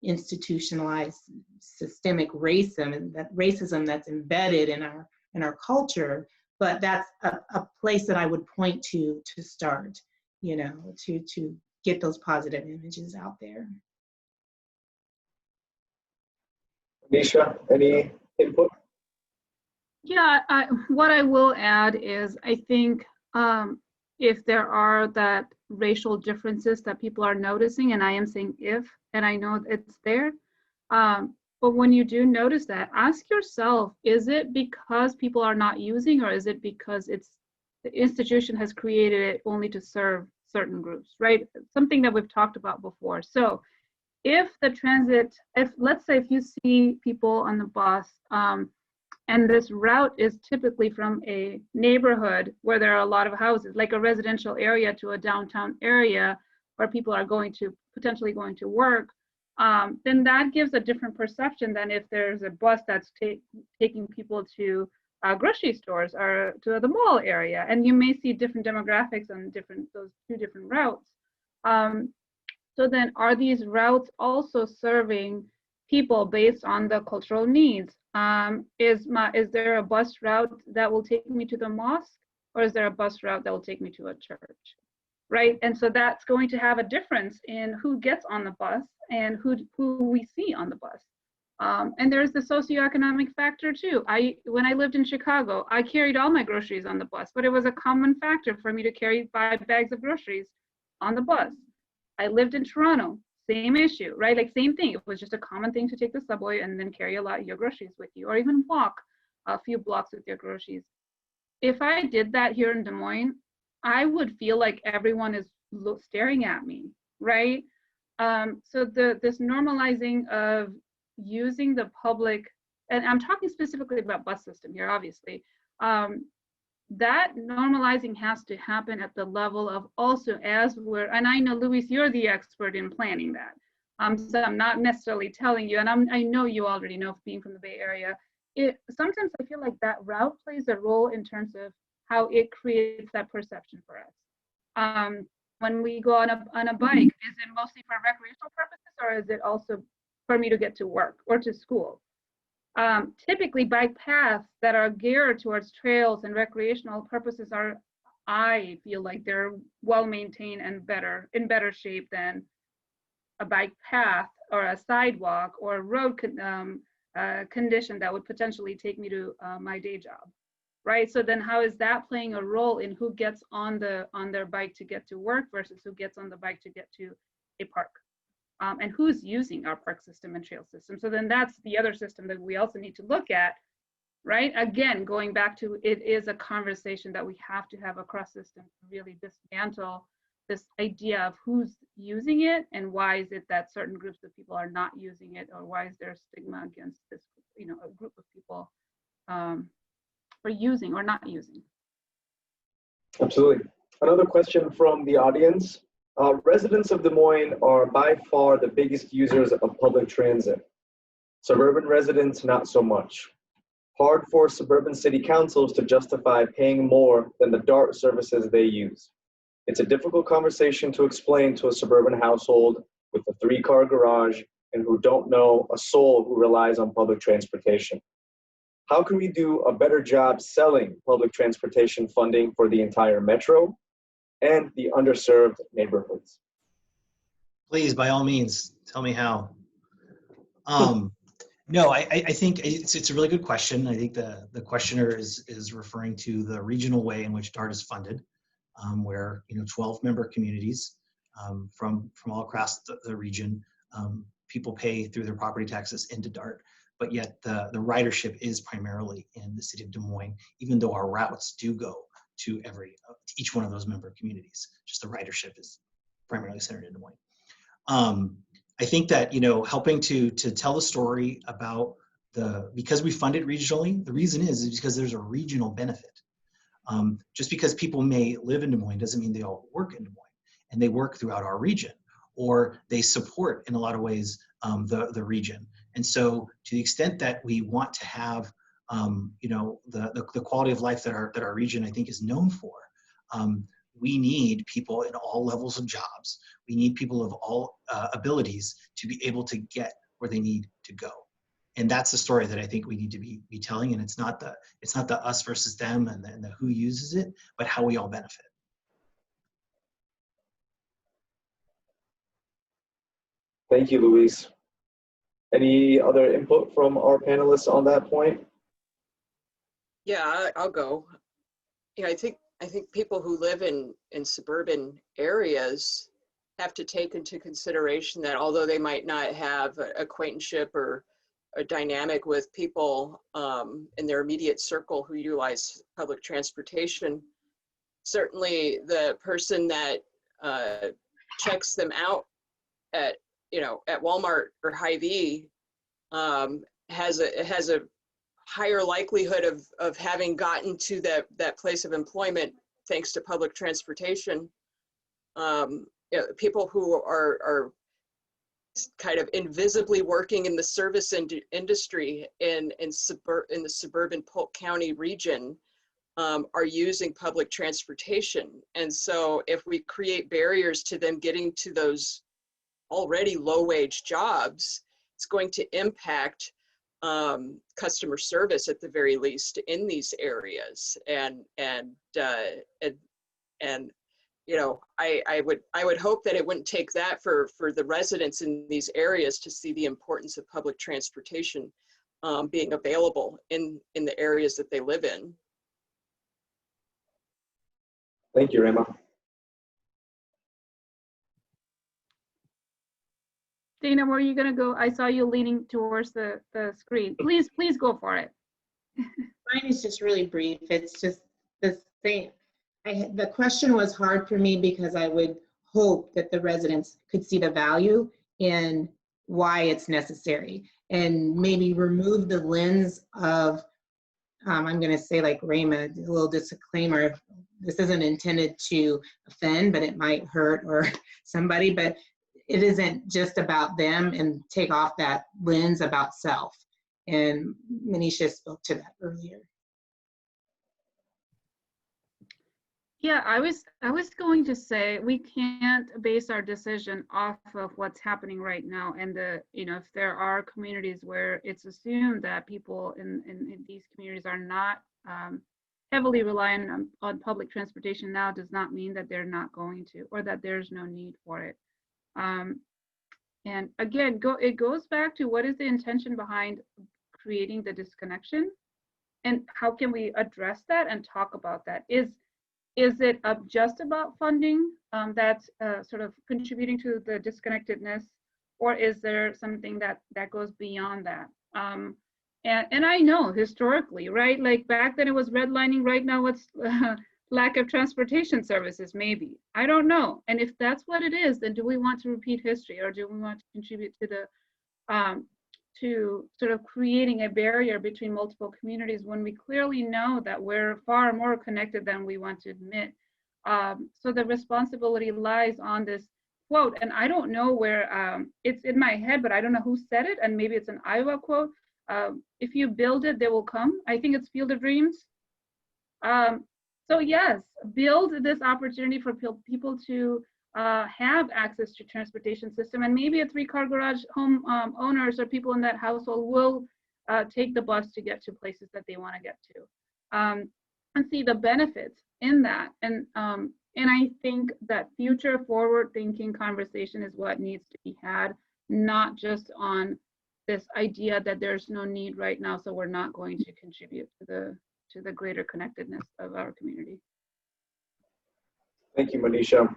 B: institutionalized systemic racism that's embedded in our culture. But that's a place that I would point to start, you know, to get those positive images out there.
A: Nisha, any input?
E: Yeah, what I will add is I think if there are that racial differences that people are noticing, and I am saying if, and I know it's there, but when you do notice that, ask yourself, is it because people are not using, or is it because the institution has created it only to serve certain groups, right? Something that we've talked about before. So if let's say if you see people on the bus, and this route is typically from a neighborhood where there are a lot of houses, like a residential area to a downtown area where people are potentially going to work, then that gives a different perception than if there's a bus that's taking people to grocery stores or to the mall area. And you may see different demographics on those two different routes. So then are these routes also serving people based on the cultural needs? Is there a bus route that will take me to the mosque, or is there a bus route that will take me to a church? Right, and so that's going to have a difference in who gets on the bus and who we see on the bus. And there's the socioeconomic factor too. When I lived in Chicago, I carried all my groceries on the bus, but it was a common factor for me to carry 5 bags of groceries on the bus. I lived in Toronto, same issue, right? Like same thing. It was just a common thing to take the subway and then carry a lot of your groceries with you, or even walk a few blocks with your groceries. If I did that here in Des Moines, I would feel like everyone is staring at me, right? So this normalizing of using the public, and I'm talking specifically about bus system here, obviously, that normalizing has to happen at the level of also as we're, and I know, Luis, you're the expert in planning that. So I'm not necessarily telling you, and I know you already know, being from the Bay Area, sometimes I feel like that route plays a role in terms of how it creates that perception for us. When we go on a bike, is it mostly for recreational purposes, or is it also for me to get to work or to school? Typically, bike paths that are geared towards trails and recreational purposes I feel like they're well maintained and in better shape than a bike path or a sidewalk or a road condition that would potentially take me to my day job, right? So then how is that playing a role in who gets on their bike to get to work versus who gets on the bike to get to a park? And who's using our park system and trail system? So then that's the other system that we also need to look at, right? Again, going back to, it is a conversation that we have to have across systems to really dismantle this idea of who's using it and why is it that certain groups of people are not using it, or why is there a stigma against this, a group of people for using or not using.
A: Absolutely. Another question from the audience. Residents of Des Moines are by far the biggest users of public transit. Suburban residents, not so much. Hard for suburban city councils to justify paying more than the DART services they use. It's a difficult conversation to explain to a suburban household with a 3-car garage and who don't know a soul who relies on public transportation. How can we do a better job selling public transportation funding for the entire metro and the underserved neighborhoods?
D: Please, by all means, tell me how. No, I think it's a really good question. I think the questioner is referring to the regional way in which DART is funded, where 12 member communities from all across the region, people pay through their property taxes into DART, but yet the ridership is primarily in the city of Des Moines, even though our routes do go to each one of those member communities. Just the ridership is primarily centered in Des Moines. I think that, helping to tell the story about because we fund it regionally, the reason is because there's a regional benefit. Just because people may live in Des Moines doesn't mean they all work in Des Moines, and they work throughout our region, or they support in a lot of ways the region. And so to the extent that we want to have the quality of life that our region, I think, is known for, we need people in all levels of jobs. We need people of all abilities to be able to get where they need to go. And that's the story that I think we need to be telling. And it's not the us versus them and the who uses it, but how we all benefit.
A: Thank you, Luis. Any other input from our panelists on that point?
C: Yeah, I'll go. Yeah, I think people who live in suburban areas have to take into consideration that although they might not have an acquaintanceship or a dynamic with people in their immediate circle who utilize public transportation, certainly the person that checks them out at Walmart or Hy-Vee has a higher likelihood of having gotten to that place of employment thanks to public transportation. People who are kind of invisibly working in the service industry in the suburban Polk County region are using public transportation. And so if we create barriers to them getting to those already low-wage jobs, it's going to impact customer service at the very least in these areas. And you know, I would hope that it wouldn't take that for the residents in these areas to see the importance of public transportation being available in the areas that they live in.
A: Thank you, Rema.
E: Dana, where are you going to go? I saw you leaning towards the screen. Please go for it.
B: Mine is just really brief. It's just the same. The question was hard for me because I would hope that the residents could see the value in why it's necessary and maybe remove the lens of, I'm going to say like Rema, a little disclaimer, this isn't intended to offend, but it might hurt or somebody, but it isn't just about them, and take off that lens about self. And Manisha spoke to that earlier.
E: Yeah, I was going to say we can't base our decision off of what's happening right now. And if there are communities where it's assumed that people in these communities are not heavily reliant on public transportation now, does not mean that they're not going to, or that there's no need for it. And again, it goes back to what is the intention behind creating the disconnection, and how can we address that and talk about that? Is it just about funding that's sort of contributing to the disconnectedness, or is there something that goes beyond that? And I know historically, right? Like back then it was redlining. Right now it's lack of transportation services, maybe. I don't know. And if that's what it is, then do we want to repeat history, or do we want to contribute to the to sort of creating a barrier between multiple communities when we clearly know that we're far more connected than we want to admit? So the responsibility lies on this quote, and I don't know where, it's in my head, but I don't know who said it, and maybe it's an Iowa quote. If you build it, they will come. I think it's Field of Dreams. So yes, build this opportunity for people to have access to transportation system, and maybe a 3-car garage home owners or people in that household will take the bus to get to places that they want to get to, and see the benefits in that. And I think that future forward thinking conversation is what needs to be had, not just on this idea that there's no need right now, so we're not going to contribute to the greater connectedness of our community.
A: Thank you, Manisha.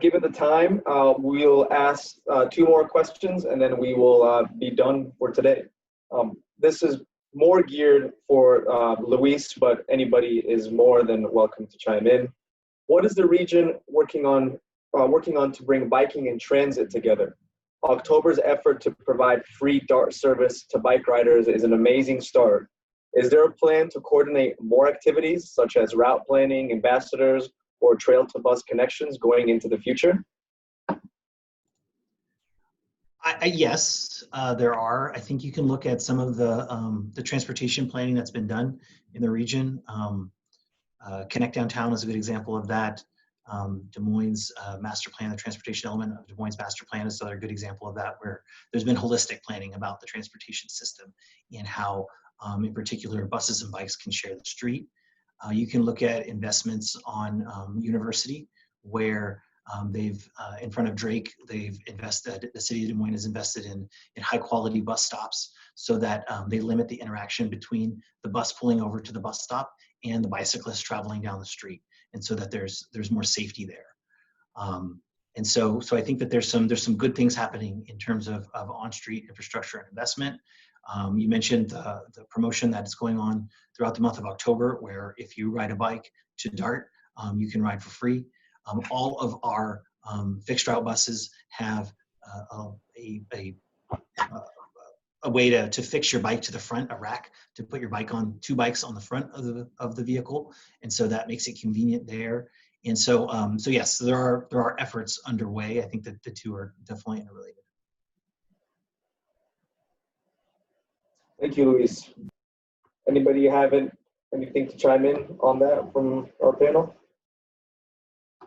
A: Given the time, we'll ask 2 more questions, and then we will be done for today. This is more geared for Luis, but anybody is more than welcome to chime in. What is the region working on to bring biking and transit together? October's effort to provide free DART service to bike riders is an amazing start. Is there a plan to coordinate more activities such as route planning, ambassadors, or trail to bus connections going into the future?
D: Yes, there are. I think you can look at some of the transportation planning that's been done in the region. Connect Downtown is a good example of that. Des Moines master plan, the transportation element of Des Moines master plan is another good example of that, where there's been holistic planning about the transportation system and how, in particular, buses and bikes can share the street. You can look at investments on University, where they've, in front of Drake, they've invested, the city of Des Moines has invested in high quality bus stops so that they limit the interaction between the bus pulling over to the bus stop and the bicyclists traveling down the street, and so that there's more safety there. And so I think that there's some good things happening in terms of on-street infrastructure and investment. You mentioned the promotion that is going on throughout the month of October, where if you ride a bike to DART, you can ride for free. All of our fixed route buses have a way to fix your bike to the front, a rack to put your bike on, 2 bikes on the front of the vehicle, and so that makes it convenient there. And so yes, there are efforts underway. I think that the 2 are definitely interrelated.
A: Thank you, Luis. Anybody have anything to chime in on that from our panel?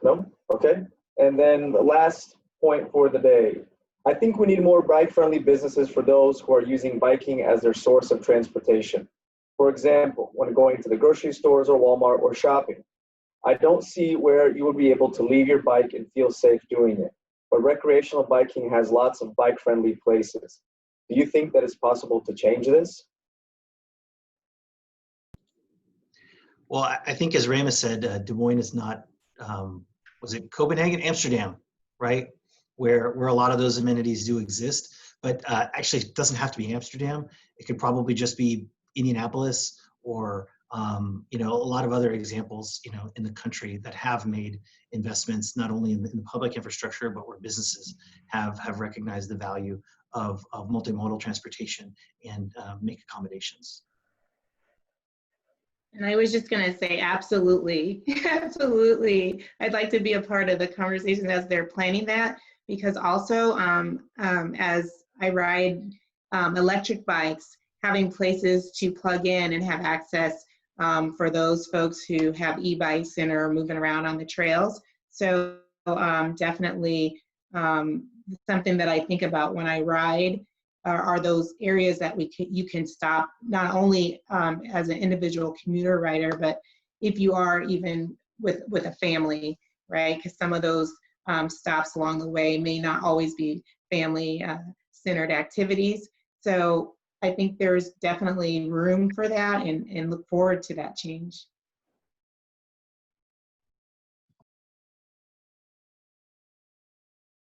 A: No? Okay. And then the last point for the day. I think we need more bike-friendly businesses for those who are using biking as their source of transportation. For example, when going to the grocery stores or Walmart or shopping, I don't see where you would be able to leave your bike and feel safe doing it. But recreational biking has lots of bike-friendly places. Do you think that it's possible to change this?
D: Well, I think as Rama said, Des Moines is not, was it Copenhagen? Amsterdam, right? Where a lot of those amenities do exist. But actually, it doesn't have to be Amsterdam. It could probably just be Indianapolis or you know, a lot of other examples, you know, in the country that have made investments not only in the public infrastructure, but where businesses have recognized the value of multimodal transportation and make accommodations.
B: And I was just going to say, absolutely, absolutely. I'd like to be a part of the conversation as they're planning that, because also as I ride electric bikes, having places to plug in and have access for those folks who have e-bikes and are moving around on the trails. So definitely something that I think about when I ride are those areas that you can stop, not only as an individual commuter rider, but if you are even with a family, right? Because some of those stops along the way may not always be family centered activities. So I think there's definitely room for that, and look forward to that change.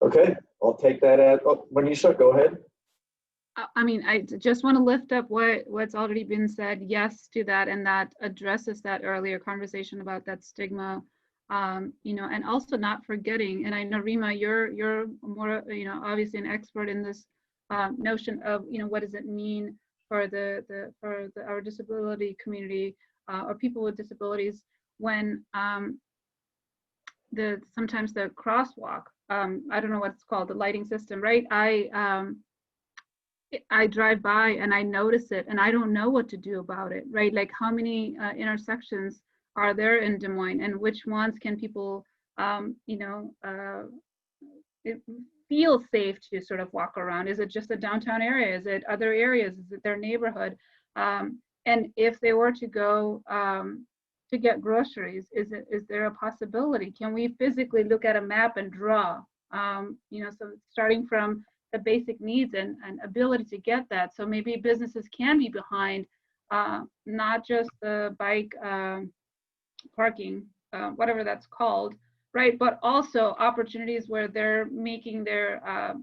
A: Okay, I'll take that as, oh, Manisha, go ahead.
E: I mean, I just want to lift up what's already been said. Yes to that, and that addresses that earlier conversation about that stigma, you know, and also not forgetting. And I know, Rima, you're more, you know, obviously an expert in this notion of, you know, what does it mean for our disability community or people with disabilities when sometimes the crosswalk, I don't know what it's called, the lighting system, right? I drive by and I notice it and I don't know what to do about it, right? Like how many intersections are there in Des Moines, and which ones can people, you know, feel safe to sort of walk around? Is it just the downtown area? Is it other areas? Is it their neighborhood? And if they were to go to get groceries, is there a possibility? Can we physically look at a map and draw? You know, so starting from the basic needs and ability to get that. So maybe businesses can be behind not just the bike parking, whatever that's called, right? But also opportunities where they're making their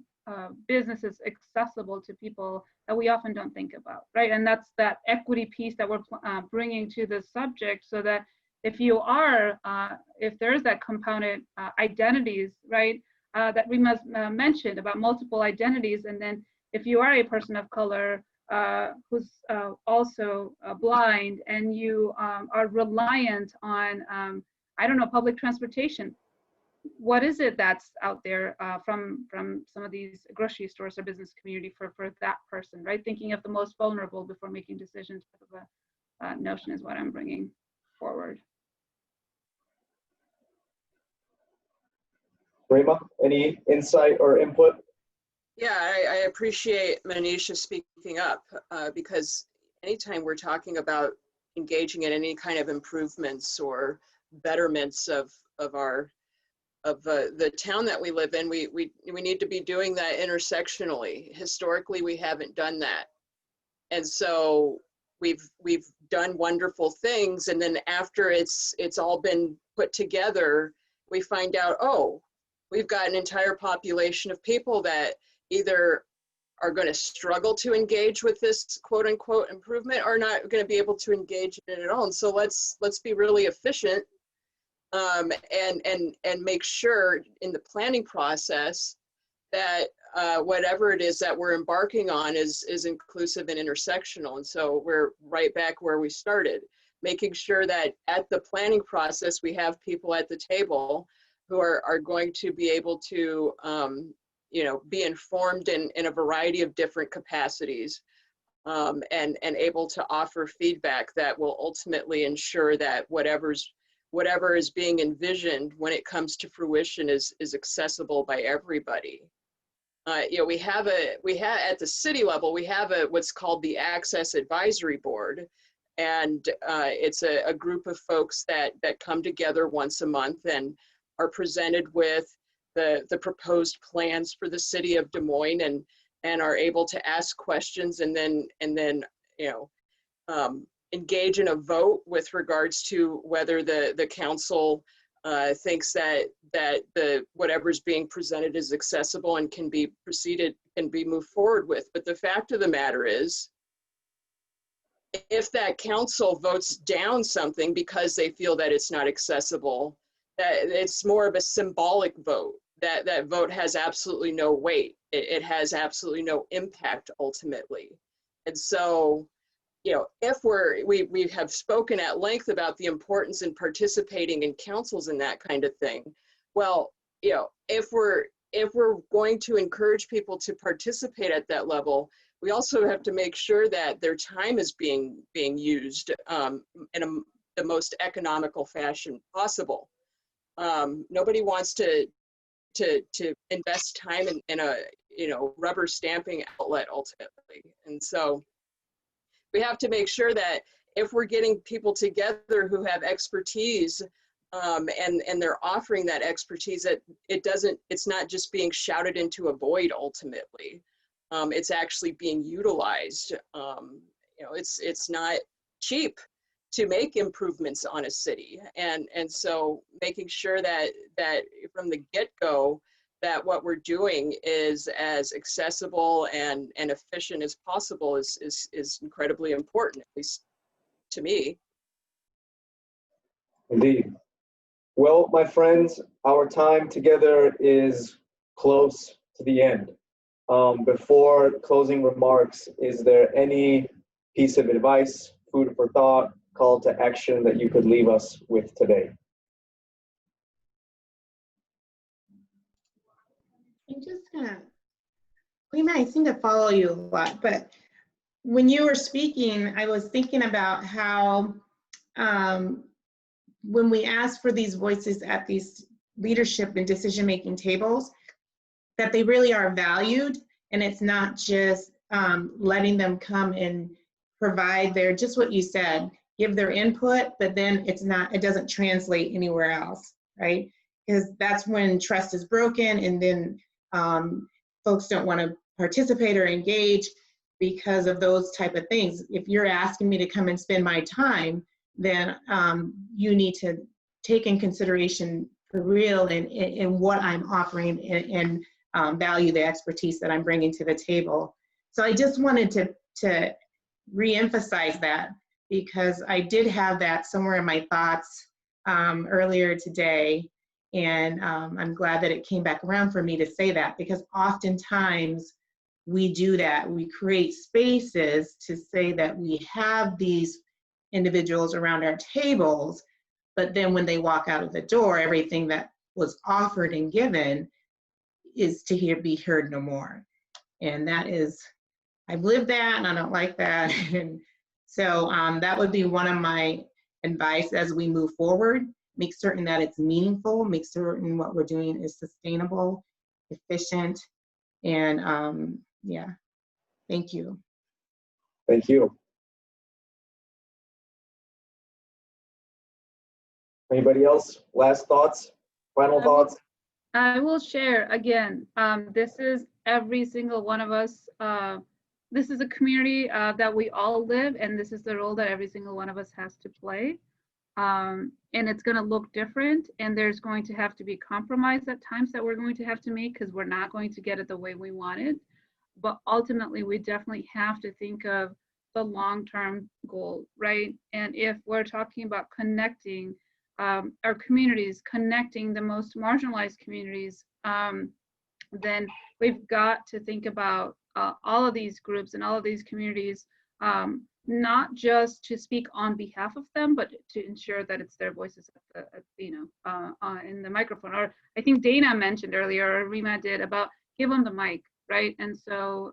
E: businesses accessible to people that we often don't think about, right? And that's that equity piece that we're bringing to the subject, so that if you are, if there's that component identities, right? That we must mention about multiple identities, and then if you are a person of color who's also blind, and you are reliant on, I don't know, public transportation, what is it that's out there from some of these grocery stores or business community for that person, right? Thinking of the most vulnerable before making decisions, type of a notion is what I'm bringing forward.
A: Rima, any insight or input?
C: Yeah, I appreciate Manisha speaking up because anytime we're talking about engaging in any kind of improvements or betterments of the town that we live in, we need to be doing that intersectionally. Historically, we haven't done that, and so we've done wonderful things, and then after it's all been put together, we find out, oh, we've got an entire population of people that either are going to struggle to engage with this quote unquote improvement or not going to be able to engage in it at all. And so let's be really efficient and make sure in the planning process that whatever it is that we're embarking on is inclusive and intersectional. And so we're right back where we started, making sure that at the planning process, we have people at the table who are going to be able to, you know, be informed in a variety of different capacities and able to offer feedback that will ultimately ensure that whatever is being envisioned when it comes to fruition is accessible by everybody. You know, we have at the city level, we have what's called the Access Advisory Board, and it's a group of folks that come together once a month and are presented with the proposed plans for the city of Des Moines, and are able to ask questions and then you know, engage in a vote with regards to whether the council thinks that the whatever's being presented is accessible and can be moved forward with. But the fact of the matter is, if that council votes down something because they feel that it's not accessible, that it's more of a symbolic vote. That vote has absolutely no weight. It has absolutely no impact ultimately. And so, you know, if we have spoken at length about the importance in participating in councils and that kind of thing. Well, you know, if we're going to encourage people to participate at that level, we also have to make sure that their time is being used in the most economical fashion possible. Nobody wants to invest time in a, you know, rubber stamping outlet ultimately. And so we have to make sure that if we're getting people together who have expertise and they're offering that expertise, that it's not just being shouted into a void ultimately. It's actually being utilized. You know, it's not cheap to make improvements on a city, and so making sure that from the get-go that what we're doing is as accessible and efficient as possible is incredibly important, at least to me.
A: Indeed. Well, my friends, our time together is close to the end. Before closing remarks, is there any piece of advice, food for thought, call to action that you could leave us with today?
B: I'm just gonna, Lima, I seem to follow you a lot, but when you were speaking, I was thinking about how when we ask for these voices at these leadership and decision-making tables, that they really are valued, and it's not just letting them come and provide their, just what you said, give their input, but then it doesn't translate anywhere else, right? Because that's when trust is broken, and then folks don't want to participate or engage because of those type of things. If you're asking me to come and spend my time, then you need to take in consideration for real in what I'm offering and value the expertise that I'm bringing to the table. So I just wanted to re-emphasize that, because I did have that somewhere in my thoughts earlier today, and I'm glad that it came back around for me to say that, because oftentimes we do that. We create spaces to say that we have these individuals around our tables, but then when they walk out of the door, everything that was offered and given is to be heard no more. And that is, I've lived that and I don't like that. And so that would be one of my advice as we move forward. Make certain that it's meaningful, make certain what we're doing is sustainable, efficient, and yeah, thank you.
A: Thank you. Anybody else? Last thoughts? Final thoughts?
E: I will share again. This is every single one of us. This is a community that we all live, and this is the role that every single one of us has to play. And it's going to look different, and there's going to have to be compromise at times that we're going to have to make, because we're not going to get it the way we want it. But ultimately, we definitely have to think of the long-term goal, right? And if we're talking about connecting our communities, connecting the most marginalized communities, then we've got to think about all of these groups and all of these communities, not just to speak on behalf of them, but to ensure that it's their voices in the microphone. Or I think Dana mentioned earlier, or Rima did, about give them the mic, right? And so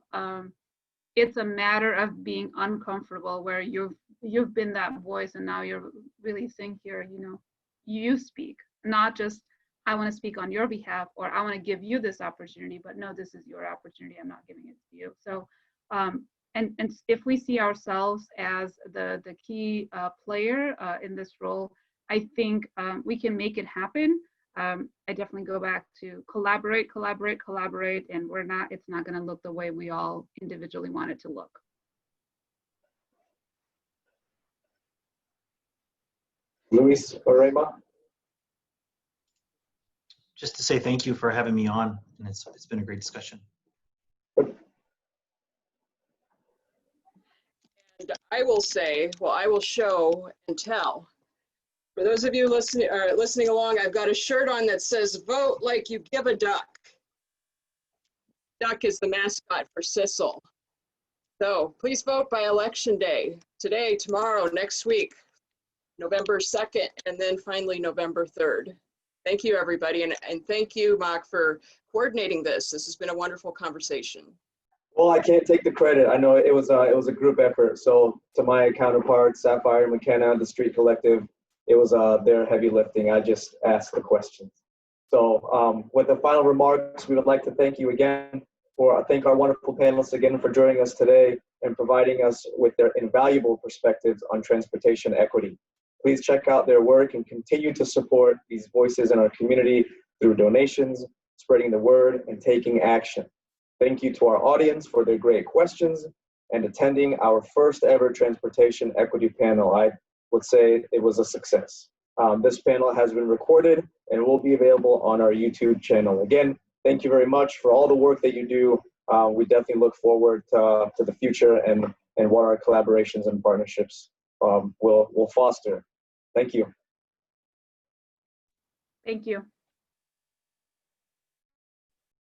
E: it's a matter of being uncomfortable, where you've been that voice and now you're really saying here, you know, you speak, not just I want to speak on your behalf, or I want to give you this opportunity, but no, this is your opportunity, I'm not giving it to you. So and if we see ourselves as the key player in this role, I think we can make it happen. I definitely go back to collaborate, and it's not going to look the way we all individually want it to look.
A: Luis or Rema?
D: Just to say thank you for having me on, and it's been a great discussion.
C: And I will say, well, I will show and tell. For those of you listening along, I've got a shirt on that says, "Vote like you give a duck." Duck is the mascot for CISL. So please vote by election day, today, tomorrow, next week, November 2nd, and then finally November 3rd. Thank you, everybody. And thank you, Mark, for coordinating this. This has been a wonderful conversation.
A: Well, I can't take the credit. I know it was a group effort. So to my counterparts, Sapphire and McKenna, the Street Collective, it was their heavy lifting. I just asked the questions. So with the final remarks, we would like to thank you again thank our wonderful panelists again for joining us today and providing us with their invaluable perspectives on transportation equity. Please check out their work and continue to support these voices in our community through donations, spreading the word, and taking action. Thank you to our audience for their great questions and attending our first ever transportation equity panel. I would say it was a success. This panel has been recorded and will be available on our YouTube channel. Again, thank you very much for all the work that you do. We definitely look forward to the future and what our collaborations and partnerships will foster. Thank you.
E: Thank you.